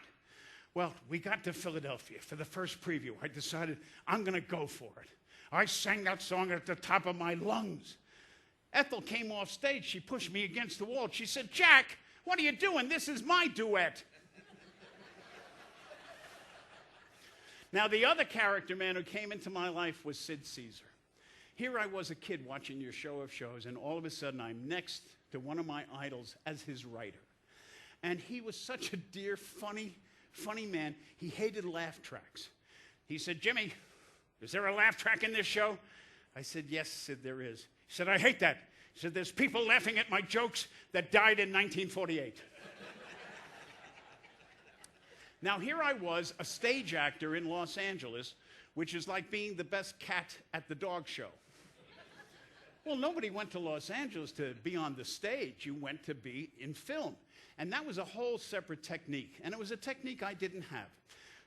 Well, we got to Philadelphia for the first preview. I decided I'm going to go for it. I sang that song at the top of my lungs. Ethel came off stage. She pushed me against the wall. She said, Jack, what are you doing? This is my duet. Now, the other character man who came into my life was Sid Caesar. Here I was a kid watching your show of shows, and all of a sudden I'm next to one of my idols as his writer. And he was such a dear, funny man. He hated laugh tracks. He said, Jimmy, is there a laugh track in this show? I said, yes, Sid, there is. He said, I hate that. He said, there's people laughing at my jokes that died in 1948. Now, here I was, a stage actor in Los Angeles, which is like being the best cat at the dog show. Well, nobody went to Los Angeles to be on the stage. You went to be in film. And that was a whole separate technique. And it was a technique I didn't have.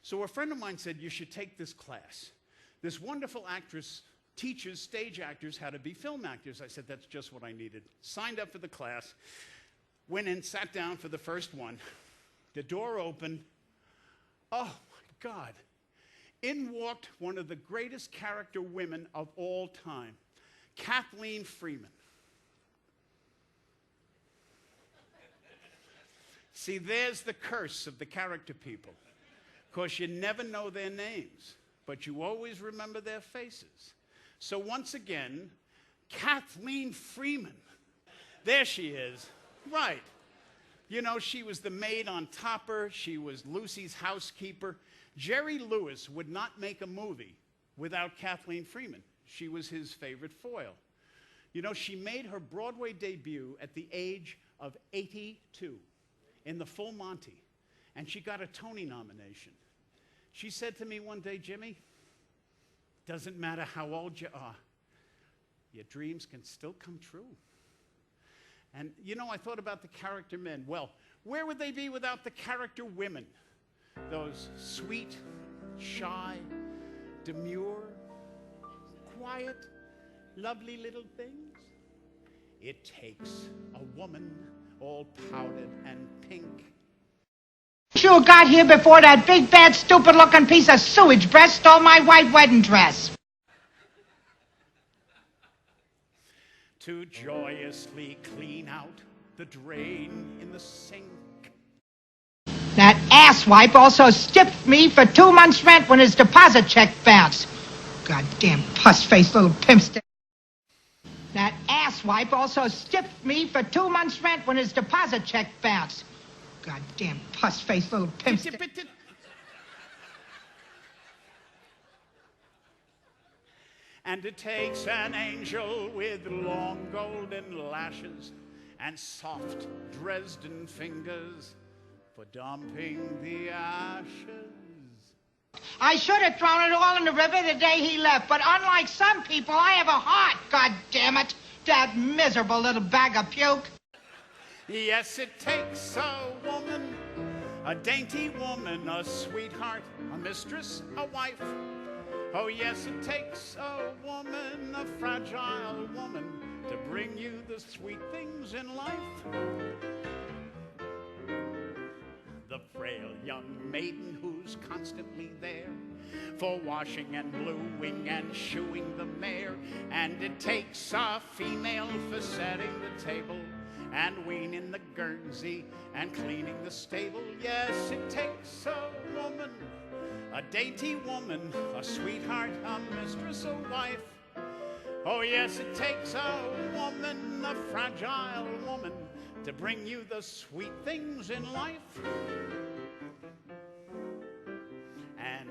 So a friend of mine said, you should take this class. This wonderful actress teaches stage actors how to be film actors. I said, that's just what I needed. Signed up for the class. Went in, sat down for the first one. The door opened. Oh, my God. In walked one of the greatest character women of all time, Kathleen Freeman. See, there's the curse of the character people. Of course, you never know their names, but you always remember their faces. So once again, Kathleen Freeman. There she is. Right. You know, she was the maid on Topper. She was Lucy's housekeeper. Jerry Lewis would not make a movie without Kathleen Freeman. She was his favorite foil. You know, she made her Broadway debut at the age of 82 in The Full Monty, and she got a Tony nomination. She said to me one day, Jimmy, doesn't matter how old you are, your dreams can still come true. And, you know, I thought about the character men. Well, where would they be without the character women? Those sweet, shy, demure, quiet, lovely little things. It takes a woman all powdered and pink. You got here before that big, bad, stupid-looking piece of sewage breath stole my white wedding dress. To joyously clean out the drain in the sink. That asswipe also stiffed me for 2 months' rent when his deposit check bounced. Goddamn puss-faced little pimpstick. That asswipe also stiffed me for 2 months' rent when his deposit check bounced. Goddamn puss-faced little pimpstick. And it takes an angel with long golden lashes and soft Dresden fingers for dumping the ashes. I should have thrown it all in the river the day he left, but unlike some people, I have a heart, God damn it. That miserable little bag of puke. Yes, it takes a woman, a dainty woman, a sweetheart, a mistress, a wife. Oh, yes, it takes a woman, a fragile woman, to bring you the sweet things in life. The frail young maiden who's constantly there for washing and bluing and shoeing the mare. And it takes a female for setting the table and weaning the Guernsey and cleaning the stable. Yes, it takes a woman, a dainty woman, a sweetheart, a mistress, a wife. Oh, yes, it takes a woman, a fragile woman, to bring you the sweet things in life. And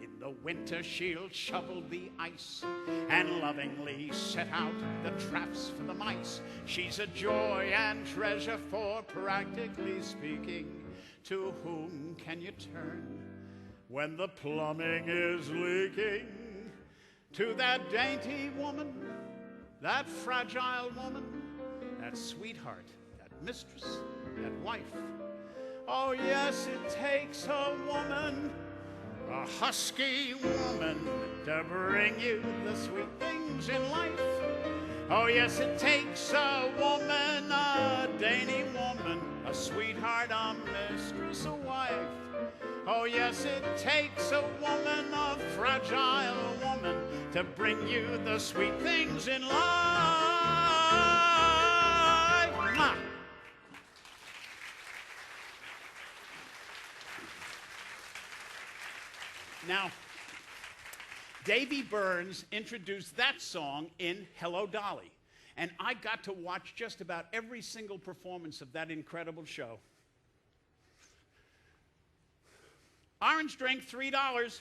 in the winter she'll shovel the ice and lovingly set out the traps for the mice. She's a joy and treasure, for practically speaking, to whom can you turn when the plumbing is leaking? To that dainty woman, that fragile woman, that sweetheart, that mistress, that wife. Oh, yes, it takes a woman, a husky woman, to bring you the sweet things in life. Oh, yes, it takes a woman, a dainty woman, a sweetheart, a mistress, a wife. Oh, yes, it takes a woman, a fragile woman, to bring you the sweet things in life. Mwah. Now, Davy Burns introduced that song in Hello, Dolly. And I got to watch just about every single performance of that incredible show. Orange drink, $3.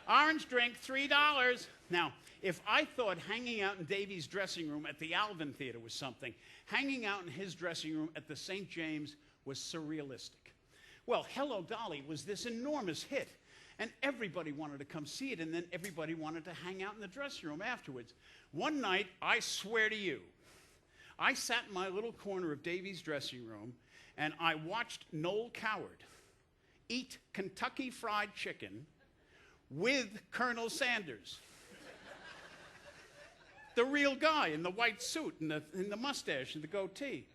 Orange drink, $3. Now, if I thought hanging out in Davy's dressing room at the Alvin Theater was something, hanging out in his dressing room at the St. James was surrealistic. Well, Hello, Dolly was this enormous hit, and everybody wanted to come see it, and then everybody wanted to hang out in the dressing room afterwards. One night, I swear to you, I sat in my little corner of Davy's dressing room, and I watched Noel Coward eat Kentucky Fried Chicken with Colonel Sanders. The real guy in the white suit and the mustache and the goatee.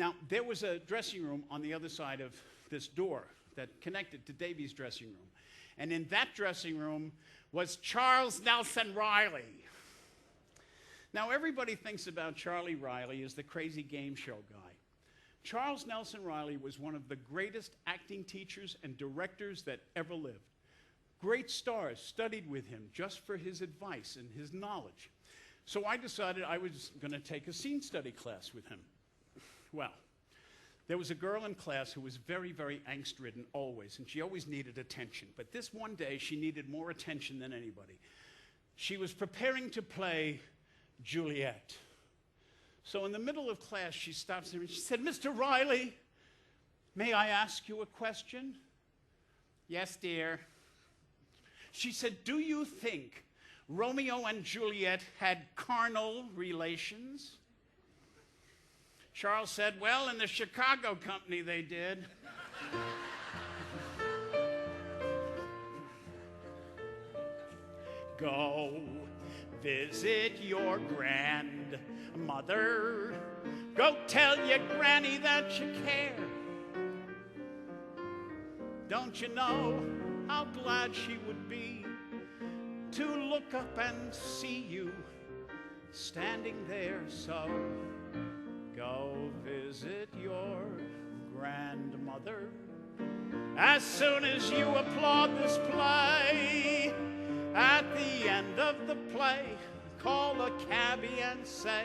Now, there was a dressing room on the other side of this door that connected to Davy's dressing room. And in that dressing room was Charles Nelson Riley. Now, everybody thinks about Charlie Riley as the crazy game show guy. Charles Nelson Riley was one of the greatest acting teachers and directors that ever lived. Great stars studied with him just for his advice and his knowledge. So I decided I was going to take a scene study class with him. Well, there was a girl in class who was very, very angst-ridden always, and she always needed attention. But this one day, she needed more attention than anybody. She was preparing to play Juliet. So in the middle of class, she stops him and she said, "Mr. Riley, may I ask you a question?" "Yes, dear." She said, "Do you think Romeo and Juliet had carnal relations?" Charles said, "Well, in the Chicago company they did." Go visit your grandmother. Go tell your granny that you care. Don't you know how glad she would be to look up and see you standing there? So go visit your grandmother as soon as you applaud this play. At the end of the play, call a cabbie and say,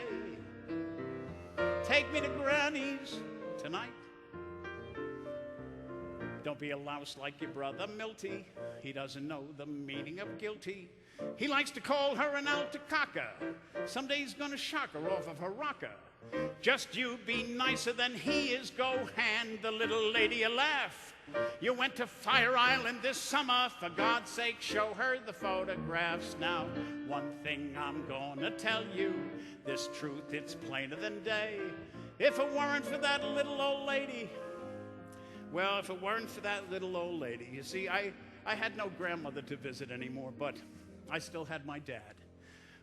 "Take me to Granny's tonight." Don't be a louse like your brother Milty. He doesn't know the meaning of guilty. He likes to call her an altacaca. Someday he's gonna shock her off of her rocker. Just you be nicer than he is. Go hand the little lady a laugh. You went to Fire Island this summer. For God's sake, show her the photographs. Now, one thing I'm gonna tell you, this truth, it's plainer than day. If it weren't for that little old lady, well, if it weren't for that little old lady, you see, I had no grandmother to visit anymore, but I still had my dad,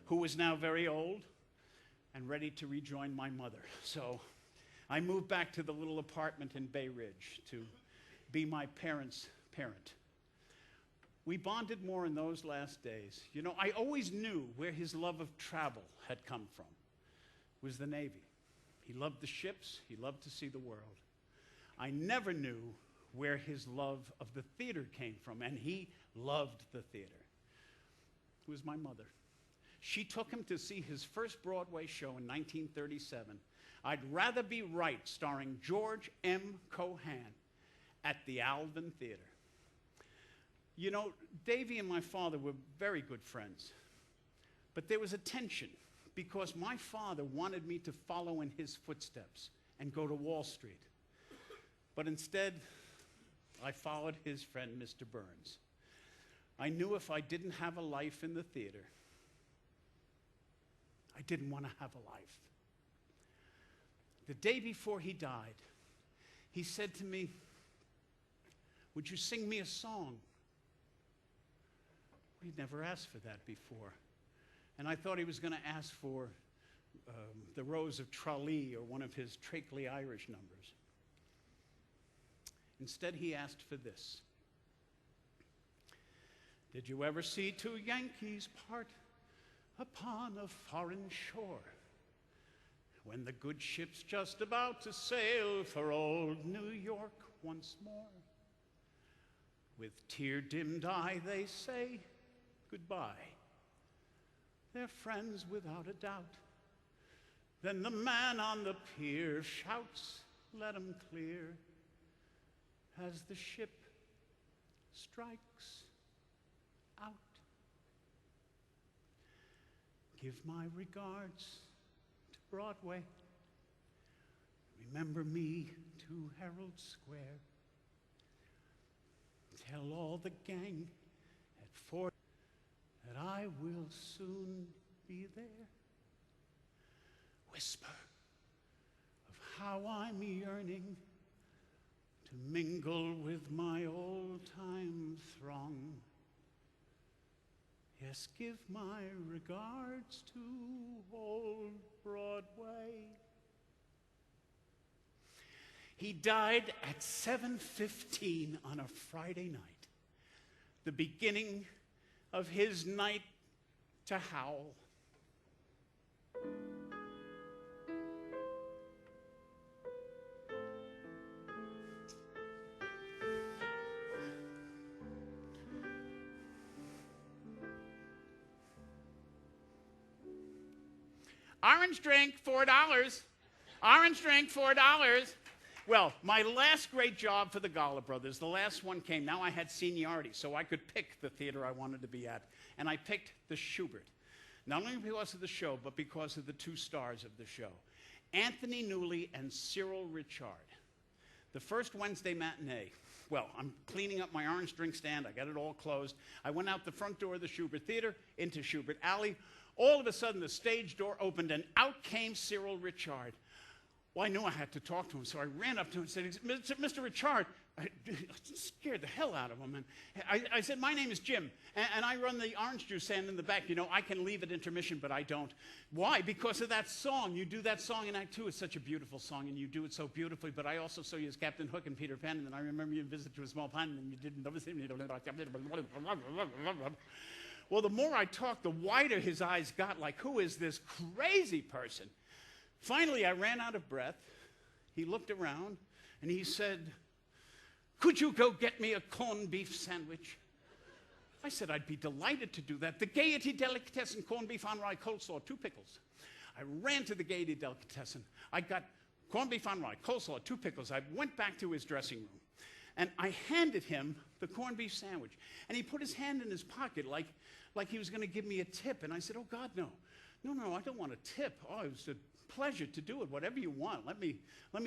who was now very old and ready to rejoin my mother. So I moved back to the little apartment in Bay Ridge to be my parents' parent. We bonded more in those last days. You know, I always knew where his love of travel had come from. It was the Navy. He loved the ships. He loved to see the world. I never knew where his love of the theater came from, and he loved the theater. It was my mother. She took him to see his first Broadway show in 1937, I'd Rather Be Right, starring George M. Cohan at the Alvin Theater. You know, Davy and my father were very good friends, but there was a tension because my father wanted me to follow in his footsteps and go to Wall Street. But instead, I followed his friend, Mr. Burns. I knew if I didn't have a life in the theater, I didn't want to have a life. The day before he died, he said to me, "Would you sing me a song?" He'd never asked for that before. And I thought he was going to ask for The Rose of Tralee or one of his Trakely Irish numbers. Instead, he asked for this. Did you ever see two Yankees part upon a foreign shore, when the good ship's just about to sail for old New York once more? With tear-dimmed eye they say goodbye. They're friends without a doubt. Then the man on the pier shouts, "Let 'em clear," as the ship strikes out. Give my regards to Broadway. Remember me to Herald Square. Tell all the gang at Fort that I will soon be there. Whisper of how I'm yearning to mingle with my old-time throng. Yes, give my regards to old Broadway. He died at 7:15 on a Friday night, the beginning of his night to howl. Orange drink, $4. Orange drink, $4. Well, my last great job for the Gala Brothers, the last one came. Now I had seniority, so I could pick the theater I wanted to be at. And I picked the Schubert. Not only because of the show, but because of the two stars of the show. Anthony Newley and Cyril Richard. The first Wednesday matinee. Well, I'm cleaning up my orange drink stand. I got it all closed. I went out the front door of the Schubert Theater into Schubert Alley. All of a sudden, the stage door opened, and out came Cyril Richard. Well, I knew I had to talk to him, so I ran up to him and said, Mr. Richard, I scared the hell out of him. And I said, my name is Jim, and I run the orange juice stand in the back. You know, I can leave at intermission, but I don't. Why? Because of that song. You do that song in Act 2. It's such a beautiful song, and you do it so beautifully. But I also saw you as Captain Hook and Peter Pan, and then I remember you in Visit to a Small Pond, and you didn't notice him. Well, the more I talked, the wider his eyes got, like, who is this crazy person? Finally, I ran out of breath. He looked around, and he said, could you go get me a corned beef sandwich? I said, I'd be delighted to do that. The Gaiety Delicatessen, corned beef on rye, coleslaw, 2 pickles. I ran to the Gaiety Delicatessen. I got corned beef on rye, coleslaw, 2 pickles. I went back to his dressing room, and I handed him the corned beef sandwich. And he put his hand in his pocket like he was going to give me a tip. And I said, oh, God, no. No, I don't want a tip. Oh, it was a pleasure to do it. Whatever you want, let me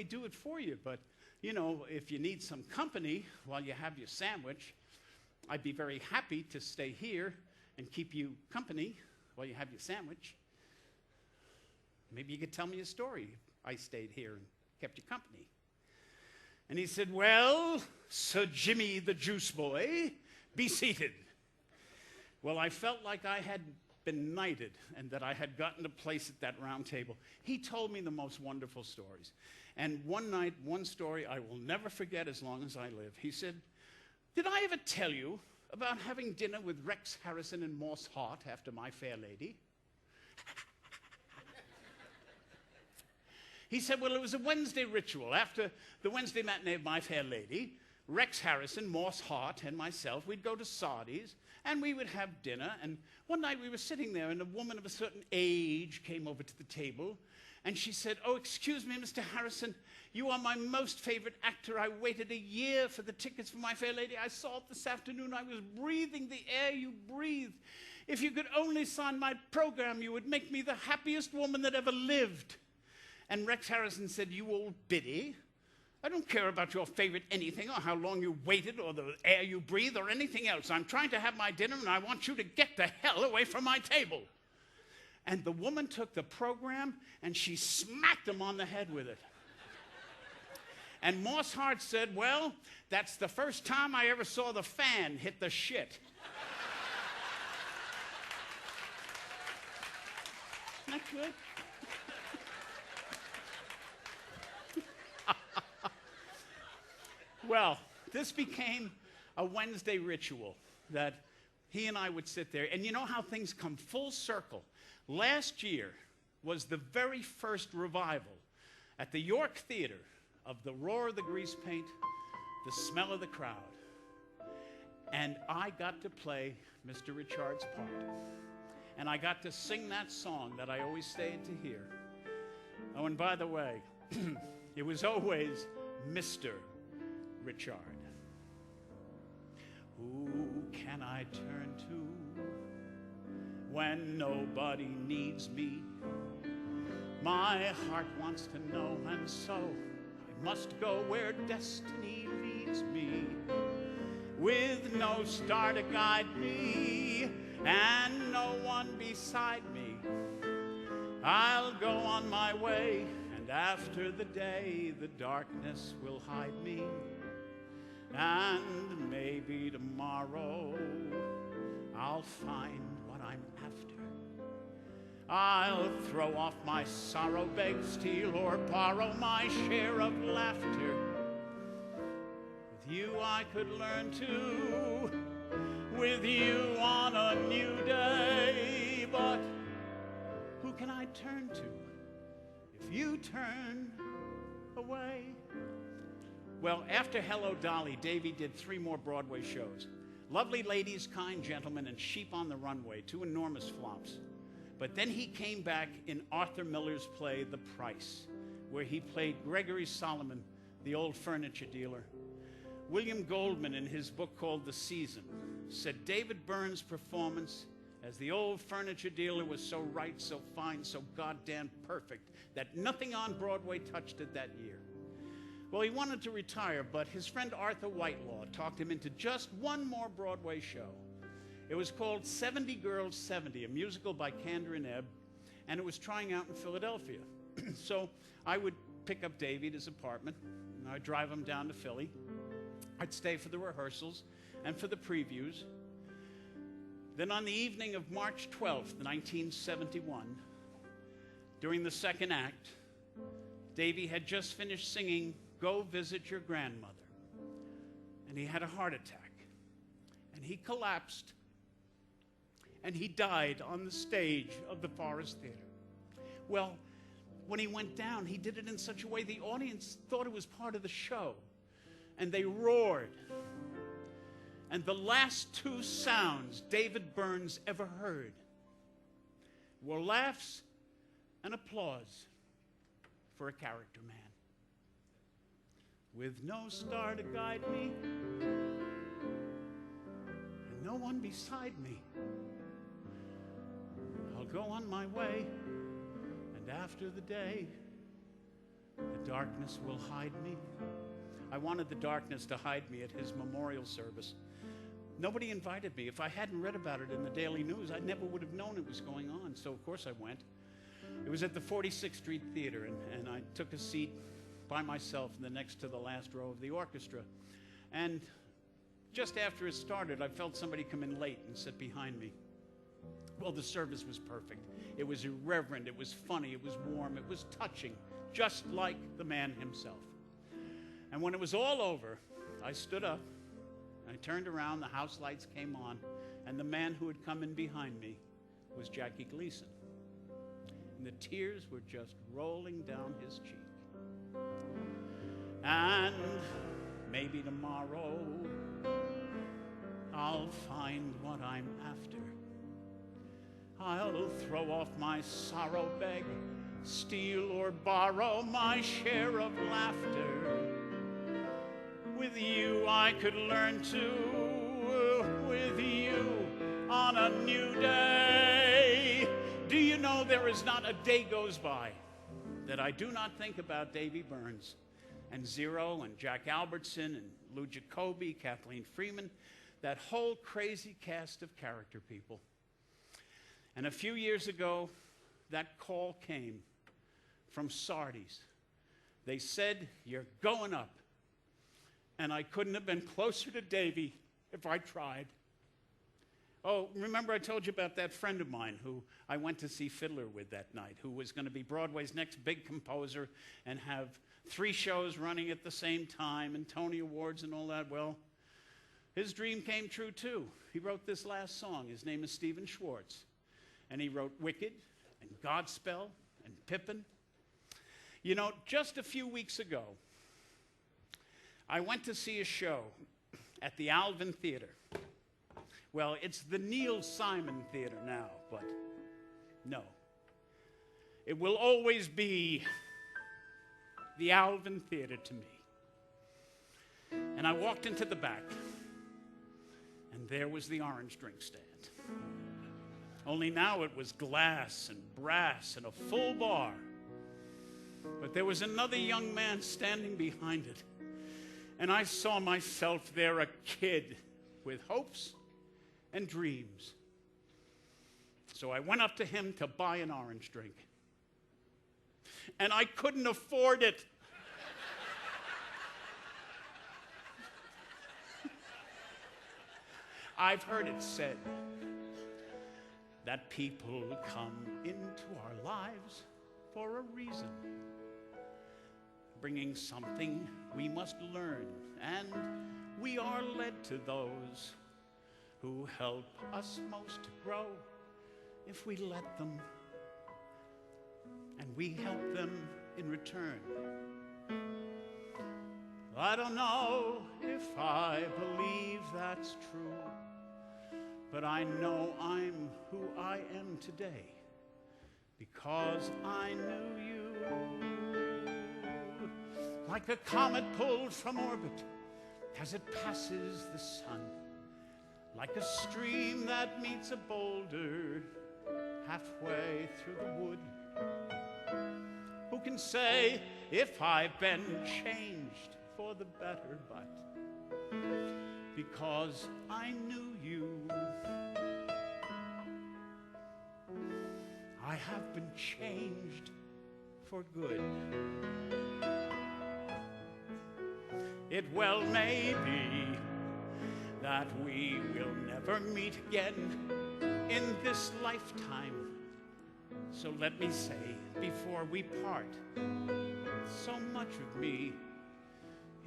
do it for you. But, you know, if you need some company while you have your sandwich, I'd be very happy to stay here and keep you company while you have your sandwich. Maybe you could tell me a story. I stayed here and kept you company. And he said, well, Sir Jimmy the Juice Boy, be seated. Well, I felt like I had been knighted and that I had gotten a place at that round table. He told me the most wonderful stories. And one night, one story I will never forget as long as I live. He said, did I ever tell you about having dinner with Rex Harrison and Morse Hart after My Fair Lady? He said, well, it was a Wednesday ritual. After the Wednesday matinee of My Fair Lady, Rex Harrison, Morse Hart, and myself, we'd go to Sardi's, and we would have dinner. And one night we were sitting there, and a woman of a certain age came over to the table, and she said, oh, excuse me, Mr. Harrison, you are my most favorite actor. I waited a year for the tickets for My Fair Lady. I saw it this afternoon. I was breathing the air you breathe. If you could only sign my program, you would make me the happiest woman that ever lived. And Rex Harrison said, you old biddy, I don't care about your favorite anything or how long you waited or the air you breathe or anything else. I'm trying to have my dinner, and I want you to get the hell away from my table. And the woman took the program, and she smacked him on the head with it. And Morse Hart said, well, that's the first time I ever saw the fan hit the shit. Isn't that good? Well, this became a Wednesday ritual that he and I would sit there. And you know how things come full circle. Last year was the very first revival at the York Theater of The Roar of the Grease Paint, The Smell of the Crowd. And I got to play Mr. Richard's part. And I got to sing that song that I always stayed to hear. Oh, and by the way, it was always Mr. Richard. Who can I turn to when nobody needs me? My heart wants to know, and so I must go where destiny leads me. With no star to guide me and no one beside me, I'll go on my way, and after the day the darkness will hide me. And maybe tomorrow I'll find what I'm after. I'll throw off my sorrow, beg, steal, or borrow my share of laughter. I could learn to, with you on a new day. But who can I turn to if you turn away? Well, after Hello, Dolly, Davy did 3 more Broadway shows. Lovely Ladies, Kind Gentlemen, and Sheep on the Runway, 2 enormous flops. But then he came back in Arthur Miller's play, The Price, where he played Gregory Solomon, the old furniture dealer. William Goldman, in his book called The Season, said David Byrne's performance as the old furniture dealer was so right, so fine, so goddamn perfect that nothing on Broadway touched it that year. Well, he wanted to retire, but his friend Arthur Whitelaw talked him into just 1 more Broadway show. It was called 70 Girls 70, a musical by Kander and Ebb, and it was trying out in Philadelphia. So I would pick up Davy at his apartment, and I'd drive him down to Philly. I'd stay for the rehearsals and for the previews. Then on the evening of March 12th, 1971, during the second act, Davy had just finished singing Go Visit Your Grandmother, and he had a heart attack, and he collapsed, and he died on the stage of the Forest Theater. Well, when he went down, he did it in such a way the audience thought it was part of the show, and they roared. And the last 2 sounds David Burns ever heard were laughs and applause for a character man. With no star to guide me, and no one beside me, I'll go on my way, and after the day, the darkness will hide me. I wanted the darkness to hide me at his memorial service. Nobody invited me. If I hadn't read about it in the Daily News, I never would have known it was going on, so of course I went. It was at the 46th Street Theater, and I took a seat by myself in the next to the last row of the orchestra. And just after it started, I felt somebody come in late and sit behind me. Well, the service was perfect. It was irreverent, it was funny, it was warm, it was touching, just like the man himself. And when it was all over, I stood up, I turned around, the house lights came on, and the man who had come in behind me was Jackie Gleason. And the tears were just rolling down his cheek. And maybe tomorrow I'll find what I'm after. I'll throw off my sorrow, beg, steal or borrow my share of laughter. With you I could learn to, with you on a new day. Do you know there is not a day goes by that I do not think about Davy Burns and Zero and Jack Albertson and Lou Jacoby, Kathleen Freeman, that whole crazy cast of character people. And a few years ago, that call came from Sardi's. They said, "You're going up." And I couldn't have been closer to Davy if I tried. Oh, remember I told you about that friend of mine who I went to see Fiddler with that night, who was going to be Broadway's next big composer and have 3 shows running at the same time and Tony Awards and all that? Well, his dream came true too. He wrote this last song. His name is Stephen Schwartz. And he wrote Wicked and Godspell and Pippin. You know, just a few weeks ago, I went to see a show at the Alvin Theater. Well, it's the Neil Simon Theater now, but no. It will always be the Alvin Theater to me. And I walked into the back, and there was the orange drink stand. Only now it was glass and brass and a full bar. But there was another young man standing behind it. And I saw myself there, a kid with hopes and dreams. So I went up to him to buy an orange drink. And I couldn't afford it. I've heard it said that people come into our lives for a reason. bringing something we must learn, and we are led to those who help us most to grow if we let them, and we help them in return. I don't know if I believe that's true, but I know I'm who I am today because I knew you. Like the comet pulled from orbit as it passes the sun, like a stream that meets a boulder halfway through the wood. Who can say if I've been changed for the better, but because I knew you, I have been changed for good. It well may be that we will never meet again in this lifetime. So let me say before we part, so much of me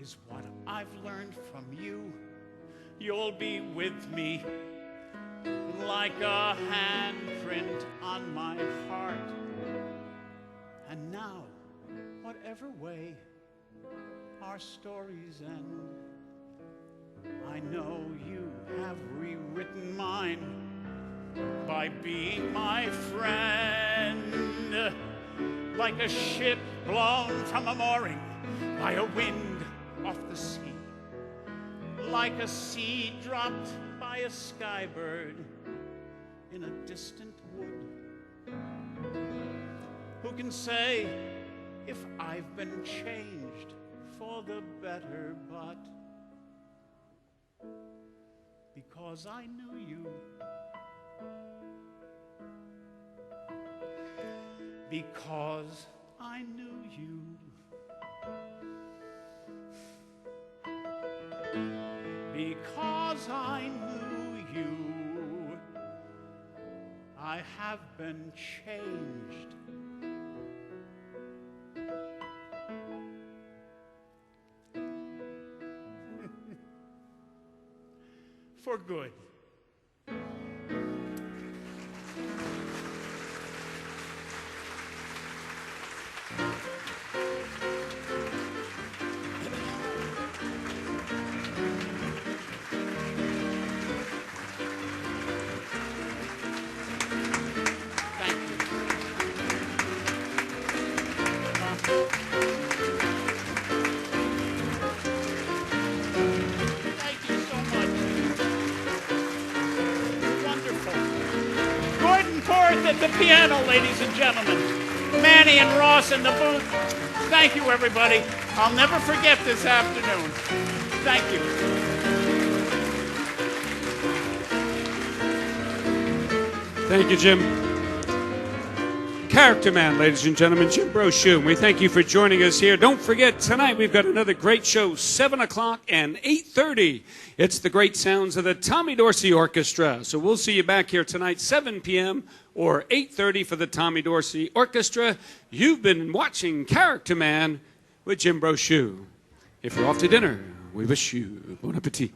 is what I've learned from you. You'll be with me like a handprint on my heart. And now, whatever way our stories end, I know you have rewritten mine by being my friend. Like a ship blown from a mooring by a wind off the sea, like a seed dropped by a skybird in a distant wood. Who can say if I've been changed for the better, but because I knew you, because I knew you, because I knew you, I have been changed for good. At the piano, ladies and gentlemen. Manny and Ross in the booth. Thank you, everybody. I'll never forget this afternoon. Thank you. Thank you, Jim. Character Man, ladies and gentlemen, Jim Brochu. We thank you for joining us here. Don't forget, tonight we've got another great show, 7 o'clock and 8:30. It's the great sounds of the Tommy Dorsey Orchestra. So we'll see you back here tonight, 7 p.m. or 8:30 for the Tommy Dorsey Orchestra. You've been watching Character Man with Jim Brochu. If you're off to dinner, we wish you bon appetit.